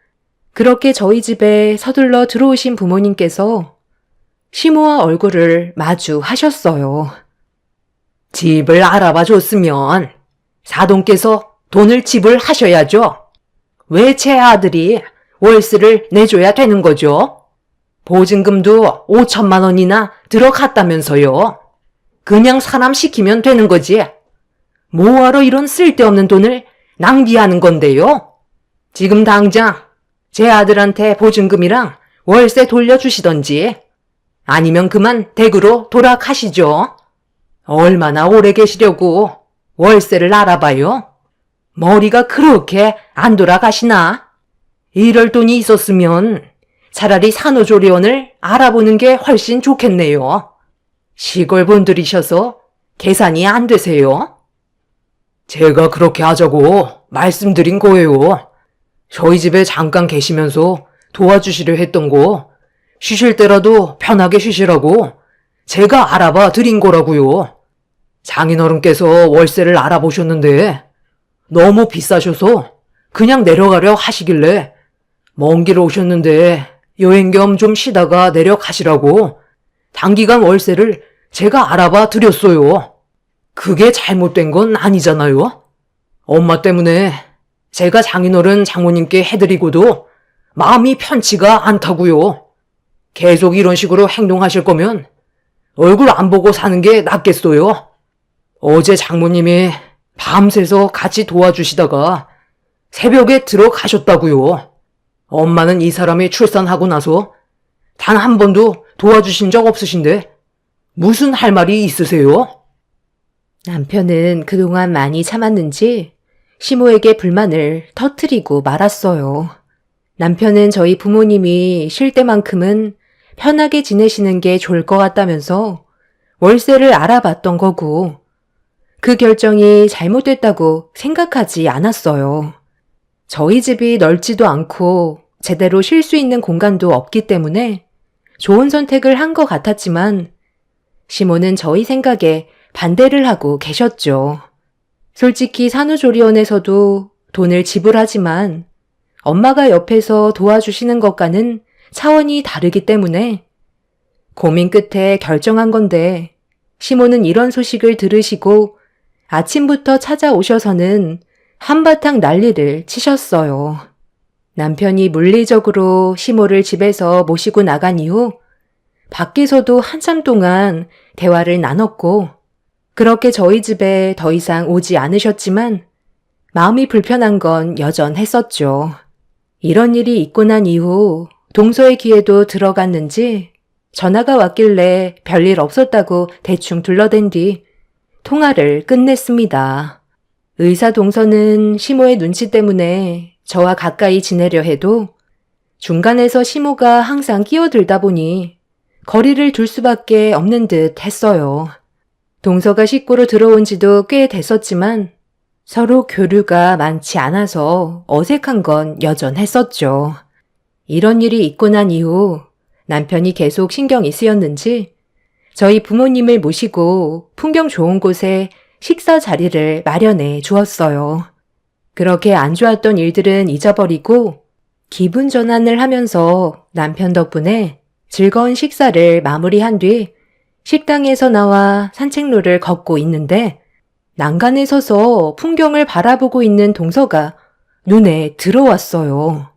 그렇게 저희 집에 서둘러 들어오신 부모님께서 시모와 얼굴을 마주하셨어요. 집을 알아봐 줬으면 사돈께서 돈을 지불하셔야죠. 왜 제 아들이 월세를 내줘야 되는 거죠? 보증금도 5천만 원이나 들어갔다면서요. 그냥 사람 시키면 되는 거지. 뭐하러 이런 쓸데없는 돈을 낭비하는 건데요? 지금 당장 제 아들한테 보증금이랑 월세 돌려주시던지 아니면 그만 댁으로 돌아가시죠. 얼마나 오래 계시려고 월세를 알아봐요? 머리가 그렇게 안 돌아가시나? 이럴 돈이 있었으면 차라리 산후조리원을 알아보는 게 훨씬 좋겠네요. 시골 분들이셔서 계산이 안 되세요? 제가 그렇게 하자고 말씀드린 거예요. 저희 집에 잠깐 계시면서 도와주시려 했던 거 쉬실 때라도 편하게 쉬시라고 제가 알아봐 드린 거라고요. 장인어른께서 월세를 알아보셨는데 너무 비싸셔서 그냥 내려가려 하시길래 먼 길 오셨는데 여행 겸 좀 쉬다가 내려가시라고 단기간 월세를 제가 알아봐 드렸어요. 그게 잘못된 건 아니잖아요. 엄마 때문에 제가 장인어른 장모님께 해드리고도 마음이 편치가 않다고요. 계속 이런 식으로 행동하실 거면 얼굴 안 보고 사는 게 낫겠어요. 어제 장모님이 밤새서 같이 도와주시다가 새벽에 들어가셨다고요. 엄마는 이 사람이 출산하고 나서 단 한 번도 도와주신 적 없으신데 무슨 할 말이 있으세요? 남편은 그동안 많이 참았는지 시모에게 불만을 터뜨리고 말았어요. 남편은 저희 부모님이 쉴 때만큼은 편하게 지내시는 게 좋을 것 같다면서 월세를 알아봤던 거고 그 결정이 잘못됐다고 생각하지 않았어요. 저희 집이 넓지도 않고 제대로 쉴 수 있는 공간도 없기 때문에 좋은 선택을 한 것 같았지만 시모는 저희 생각에 반대를 하고 계셨죠. 솔직히 산후조리원에서도 돈을 지불하지만 엄마가 옆에서 도와주시는 것과는 차원이 다르기 때문에 고민 끝에 결정한 건데 시모는 이런 소식을 들으시고 아침부터 찾아오셔서는 한바탕 난리를 치셨어요. 남편이 물리적으로 시모를 집에서 모시고 나간 이후 밖에서도 한참 동안 대화를 나눴고 그렇게 저희 집에 더 이상 오지 않으셨지만 마음이 불편한 건 여전했었죠. 이런 일이 있고 난 이후 동서의 귀에도 들어갔는지 전화가 왔길래 별일 없었다고 대충 둘러댄 뒤 통화를 끝냈습니다. 의사 동서는 시모의 눈치 때문에 저와 가까이 지내려 해도 중간에서 시모가 항상 끼어들다 보니 거리를 둘 수밖에 없는 듯 했어요. 동서가 식구로 들어온 지도 꽤 됐었지만 서로 교류가 많지 않아서 어색한 건 여전했었죠. 이런 일이 있고 난 이후 남편이 계속 신경이 쓰였는지 저희 부모님을 모시고 풍경 좋은 곳에 식사 자리를 마련해 주었어요. 그렇게 안 좋았던 일들은 잊어버리고 기분 전환을 하면서 남편 덕분에 즐거운 식사를 마무리한 뒤 식당에서 나와 산책로를 걷고 있는데 난간에 서서 풍경을 바라보고 있는 동서가 눈에 들어왔어요.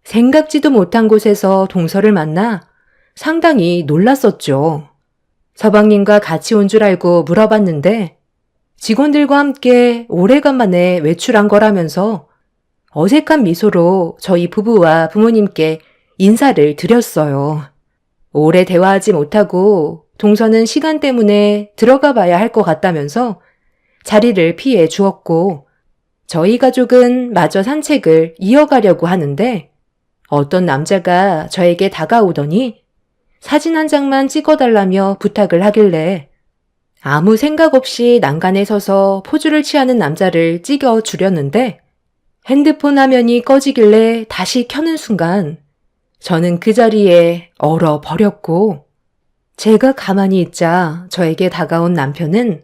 생각지도 못한 곳에서 동서를 만나 상당히 놀랐었죠. 서방님과 같이 온 줄 알고 물어봤는데 직원들과 함께 오래간만에 외출한 거라면서 어색한 미소로 저희 부부와 부모님께 인사를 드렸어요. 오래 대화하지 못하고 동서는 시간 때문에 들어가 봐야 할 것 같다면서 자리를 피해 주었고 저희 가족은 마저 산책을 이어가려고 하는데 어떤 남자가 저에게 다가오더니 사진 한 장만 찍어달라며 부탁을 하길래 아무 생각 없이 난간에 서서 포즈를 취하는 남자를 찍어주려는데 핸드폰 화면이 꺼지길래 다시 켜는 순간 저는 그 자리에 얼어버렸고 제가 가만히 있자 저에게 다가온 남편은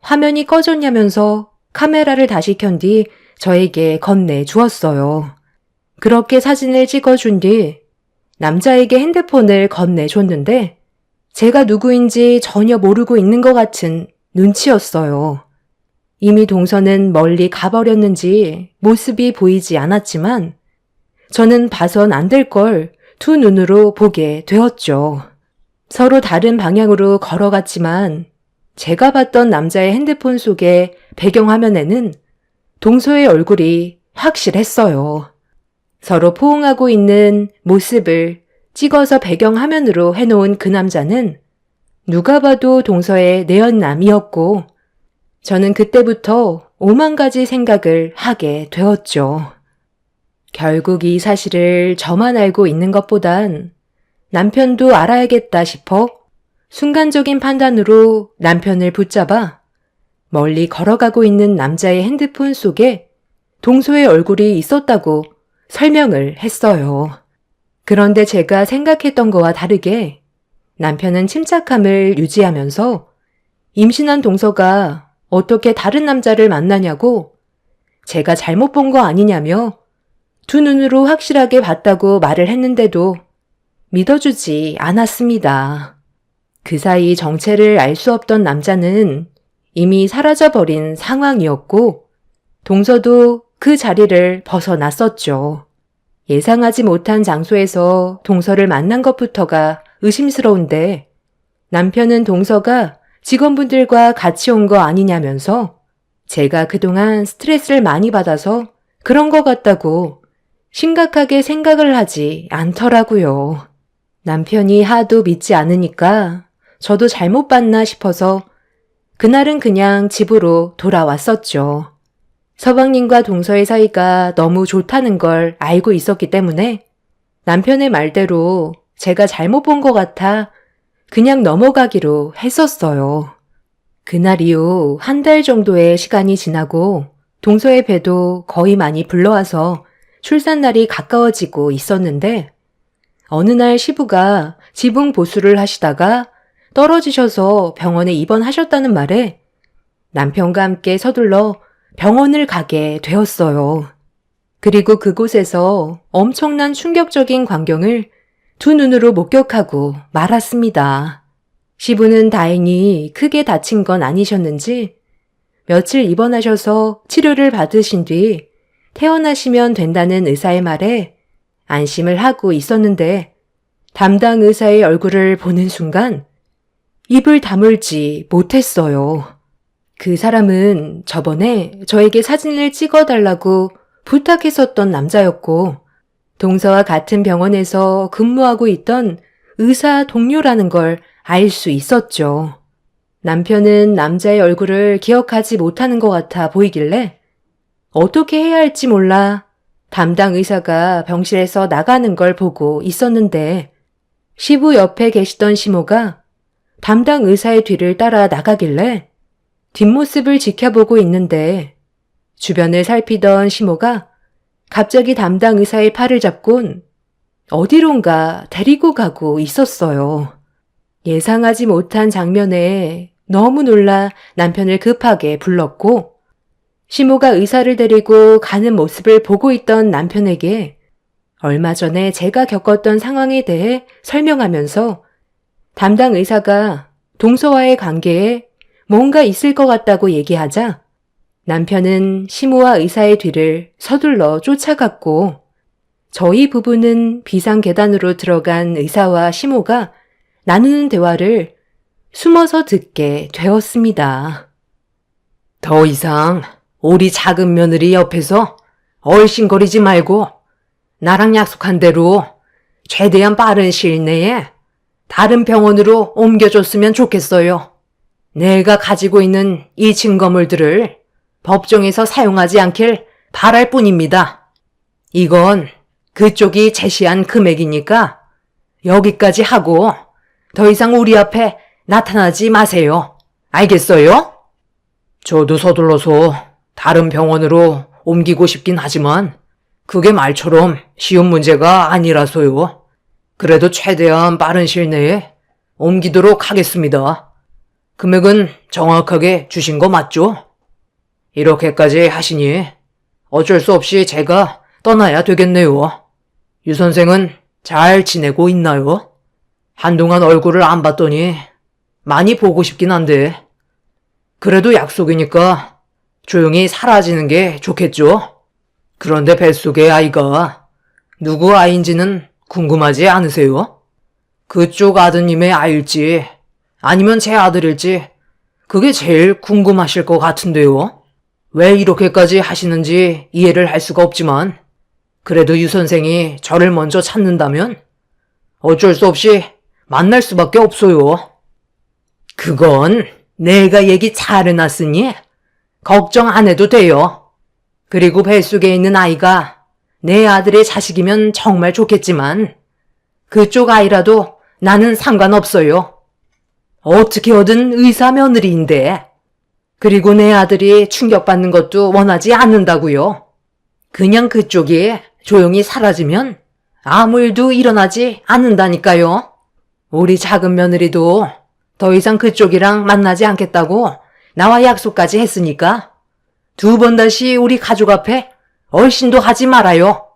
화면이 꺼졌냐면서 카메라를 다시 켠 뒤 저에게 건네주었어요. 그렇게 사진을 찍어준 뒤 남자에게 핸드폰을 건네줬는데 제가 누구인지 전혀 모르고 있는 것 같은 눈치였어요. 이미 동서는 멀리 가버렸는지 모습이 보이지 않았지만 저는 봐선 안 될 걸 두 눈으로 보게 되었죠. 서로 다른 방향으로 걸어갔지만 제가 봤던 남자의 핸드폰 속의 배경화면에는 동서의 얼굴이 확실했어요. 서로 포옹하고 있는 모습을 찍어서 배경화면으로 해놓은 그 남자는 누가 봐도 동서의 내연남이었고 저는 그때부터 오만 가지 생각을 하게 되었죠. 결국 이 사실을 저만 알고 있는 것보단 남편도 알아야겠다 싶어 순간적인 판단으로 남편을 붙잡아 멀리 걸어가고 있는 남자의 핸드폰 속에 동서의 얼굴이 있었다고 설명을 했어요. 그런데 제가 생각했던 거와 다르게 남편은 침착함을 유지하면서 임신한 동서가 어떻게 다른 남자를 만나냐고 제가 잘못 본 거 아니냐며 두 눈으로 확실하게 봤다고 말을 했는데도 믿어주지 않았습니다. 그 사이 정체를 알 수 없던 남자는 이미 사라져버린 상황이었고 동서도 그 자리를 벗어났었죠. 예상하지 못한 장소에서 동서를 만난 것부터가 의심스러운데 남편은 동서가 직원분들과 같이 온 거 아니냐면서 제가 그동안 스트레스를 많이 받아서 그런 것 같다고 심각하게 생각을 하지 않더라고요. 남편이 하도 믿지 않으니까 저도 잘못 봤나 싶어서 그날은 그냥 집으로 돌아왔었죠. 서방님과 동서의 사이가 너무 좋다는 걸 알고 있었기 때문에 남편의 말대로 제가 잘못 본 것 같아 그냥 넘어가기로 했었어요. 그날 이후 한 달 정도의 시간이 지나고 동서의 배도 거의 많이 불러와서 출산날이 가까워지고 있었는데 어느 날 시부가 지붕 보수를 하시다가 떨어지셔서 병원에 입원하셨다는 말에 남편과 함께 서둘러 병원을 가게 되었어요. 그리고 그곳에서 엄청난 충격적인 광경을 두 눈으로 목격하고 말았습니다. 시부는 다행히 크게 다친 건 아니셨는지 며칠 입원하셔서 치료를 받으신 뒤 퇴원하시면 된다는 의사의 말에 안심을 하고 있었는데 담당 의사의 얼굴을 보는 순간 입을 다물지 못했어요. 그 사람은 저번에 저에게 사진을 찍어달라고 부탁했었던 남자였고 동서와 같은 병원에서 근무하고 있던 의사 동료라는 걸 알 수 있었죠. 남편은 남자의 얼굴을 기억하지 못하는 것 같아 보이길래 어떻게 해야 할지 몰라 담당 의사가 병실에서 나가는 걸 보고 있었는데 시부 옆에 계시던 시모가 담당 의사의 뒤를 따라 나가길래 뒷모습을 지켜보고 있는데 주변을 살피던 시모가 갑자기 담당 의사의 팔을 잡곤 어디론가 데리고 가고 있었어요. 예상하지 못한 장면에 너무 놀라 남편을 급하게 불렀고 시모가 의사를 데리고 가는 모습을 보고 있던 남편에게 얼마 전에 제가 겪었던 상황에 대해 설명하면서 담당 의사가 동서와의 관계에 뭔가 있을 것 같다고 얘기하자 남편은 시모와 의사의 뒤를 서둘러 쫓아갔고 저희 부부는 비상계단으로 들어간 의사와 시모가 나누는 대화를 숨어서 듣게 되었습니다. 더 이상 우리 작은 며느리 옆에서 얼씬거리지 말고 나랑 약속한 대로 최대한 빠른 시일 내에 다른 병원으로 옮겨줬으면 좋겠어요. 내가 가지고 있는 이 증거물들을 법정에서 사용하지 않길 바랄 뿐입니다. 이건 그쪽이 제시한 금액이니까 여기까지 하고 더 이상 우리 앞에 나타나지 마세요. 알겠어요? 저도 서둘러서 다른 병원으로 옮기고 싶긴 하지만 그게 말처럼 쉬운 문제가 아니라서요. 그래도 최대한 빠른 시일 내에 옮기도록 하겠습니다. 금액은 정확하게 주신 거 맞죠? 이렇게까지 하시니 어쩔 수 없이 제가 떠나야 되겠네요. 유 선생은 잘 지내고 있나요? 한동안 얼굴을 안 봤더니 많이 보고 싶긴 한데 그래도 약속이니까 조용히 사라지는 게 좋겠죠? 그런데 뱃속의 아이가 누구 아이인지는 궁금하지 않으세요? 그쪽 아드님의 아이일지 아니면 제 아들일지 그게 제일 궁금하실 것 같은데요. 왜 이렇게까지 하시는지 이해를 할 수가 없지만, 그래도 유 선생이 저를 먼저 찾는다면 어쩔 수 없이 만날 수밖에 없어요. 그건 내가 얘기 잘 해놨으니 걱정 안 해도 돼요. 그리고 뱃속에 있는 아이가 내 아들의 자식이면 정말 좋겠지만 그쪽 아이라도 나는 상관없어요. 어떻게든 의사 며느리인데. 그리고 내 아들이 충격받는 것도 원하지 않는다고요. 그냥 그쪽이 조용히 사라지면 아무 일도 일어나지 않는다니까요. 우리 작은 며느리도 더 이상 그쪽이랑 만나지 않겠다고 나와 약속까지 했으니까 2번 다시 우리 가족 앞에 얼씬도 하지 말아요.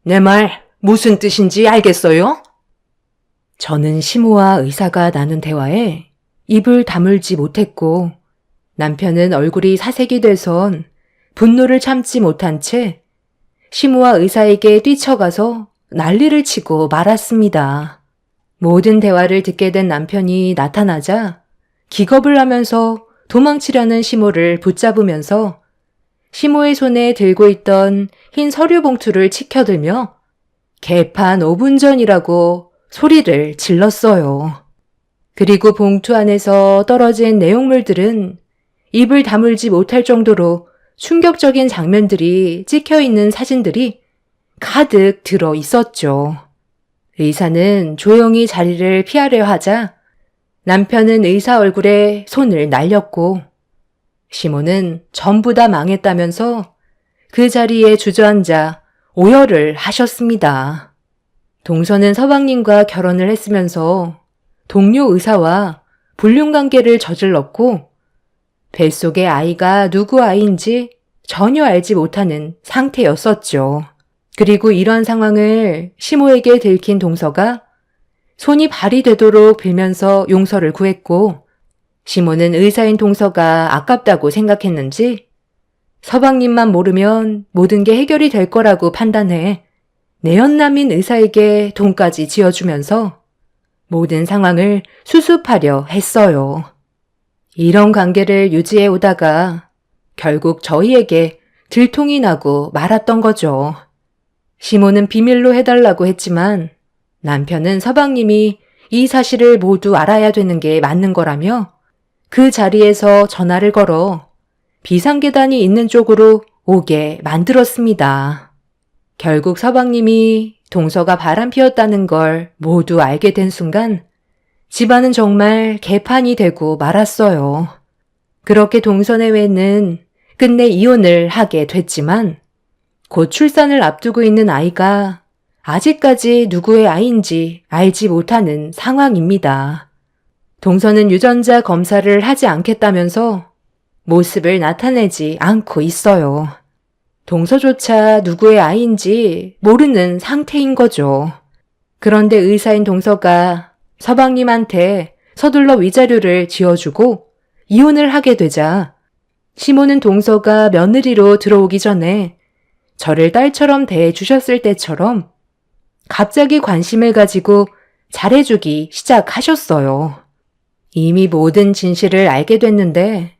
내 말 무슨 뜻인지 알겠어요? 저는 시모와 의사가 나눈 대화에 입을 다물지 못했고 남편은 얼굴이 사색이 돼선 분노를 참지 못한 채 시모와 의사에게 뛰쳐가서 난리를 치고 말았습니다. 모든 대화를 듣게 된 남편이 나타나자 기겁을 하면서 도망치려는 시모를 붙잡으면서 시모의 손에 들고 있던 흰 서류 봉투를 치켜들며 개판 5분 전이라고 소리를 질렀어요. 그리고 봉투 안에서 떨어진 내용물들은 입을 다물지 못할 정도로 충격적인 장면들이 찍혀있는 사진들이 가득 들어 있었죠. 의사는 조용히 자리를 피하려 하자 남편은 의사 얼굴에 손을 날렸고 시모는 전부 다 망했다면서 그 자리에 주저앉아 오열을 하셨습니다. 동서는 서방님과 결혼을 했으면서 동료 의사와 불륜관계를 저질렀고 뱃속의 아이가 누구 아이인지 전혀 알지 못하는 상태였었죠. 그리고 이런 상황을 시모에게 들킨 동서가 손이 발이 되도록 빌면서 용서를 구했고 시모는 의사인 동서가 아깝다고 생각했는지 서방님만 모르면 모든 게 해결이 될 거라고 판단해 내연남인 의사에게 돈까지 지어주면서 모든 상황을 수습하려 했어요. 이런 관계를 유지해 오다가 결국 저희에게 들통이 나고 말았던 거죠. 시모는 비밀로 해달라고 했지만 남편은 서방님이 이 사실을 모두 알아야 되는 게 맞는 거라며 그 자리에서 전화를 걸어 비상계단이 있는 쪽으로 오게 만들었습니다. 결국 서방님이 동서가 바람 피웠다는 걸 모두 알게 된 순간 집안은 정말 개판이 되고 말았어요. 그렇게 동서내외는 끝내 이혼을 하게 됐지만 곧 출산을 앞두고 있는 아이가 아직까지 누구의 아이인지 알지 못하는 상황입니다. 동서는 유전자 검사를 하지 않겠다면서 모습을 나타내지 않고 있어요. 동서조차 누구의 아이인지 모르는 상태인 거죠. 그런데 의사인 동서가 서방님한테 서둘러 위자료를 지어주고 이혼을 하게 되자 시모는 동서가 며느리로 들어오기 전에 저를 딸처럼 대해주셨을 때처럼 갑자기 관심을 가지고 잘해주기 시작하셨어요. 이미 모든 진실을 알게 됐는데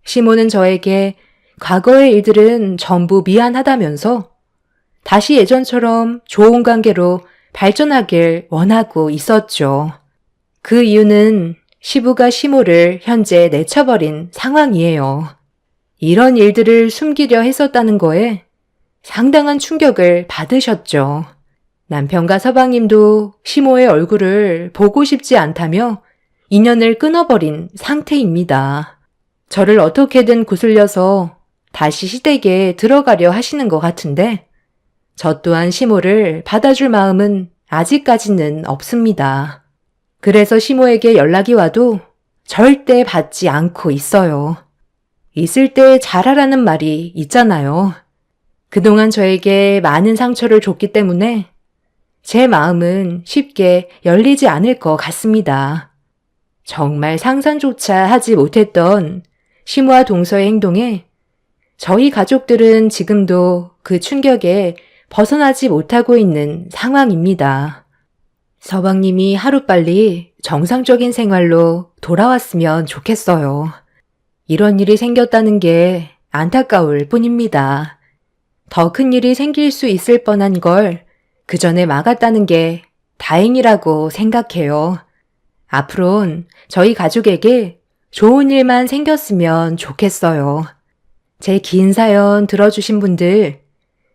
시모는 저에게 과거의 일들은 전부 미안하다면서 다시 예전처럼 좋은 관계로 발전하길 원하고 있었죠. 그 이유는 시부가 시모를 현재 내쳐버린 상황이에요. 이런 일들을 숨기려 했었다는 거에 상당한 충격을 받으셨죠. 남편과 서방님도 시모의 얼굴을 보고 싶지 않다며 인연을 끊어버린 상태입니다. 저를 어떻게든 구슬려서 다시 시댁에 들어가려 하시는 것 같은데 저 또한 시모를 받아줄 마음은 아직까지는 없습니다. 그래서 시모에게 연락이 와도 절대 받지 않고 있어요. 있을 때 잘하라는 말이 있잖아요. 그동안 저에게 많은 상처를 줬기 때문에 제 마음은 쉽게 열리지 않을 것 같습니다. 정말 상상조차 하지 못했던 시모와 동서의 행동에 저희 가족들은 지금도 그 충격에 벗어나지 못하고 있는 상황입니다. 서방님이 하루빨리 정상적인 생활로 돌아왔으면 좋겠어요. 이런 일이 생겼다는 게 안타까울 뿐입니다. 더 큰 일이 생길 수 있을 뻔한 걸 그 전에 막았다는 게 다행이라고 생각해요. 앞으론 저희 가족에게 좋은 일만 생겼으면 좋겠어요. 제 긴 사연 들어주신 분들,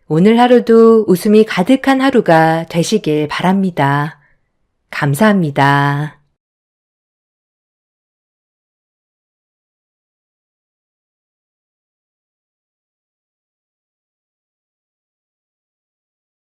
오늘 하루도 웃음이 가득한 하루가 되시길 바랍니다. 감사합니다.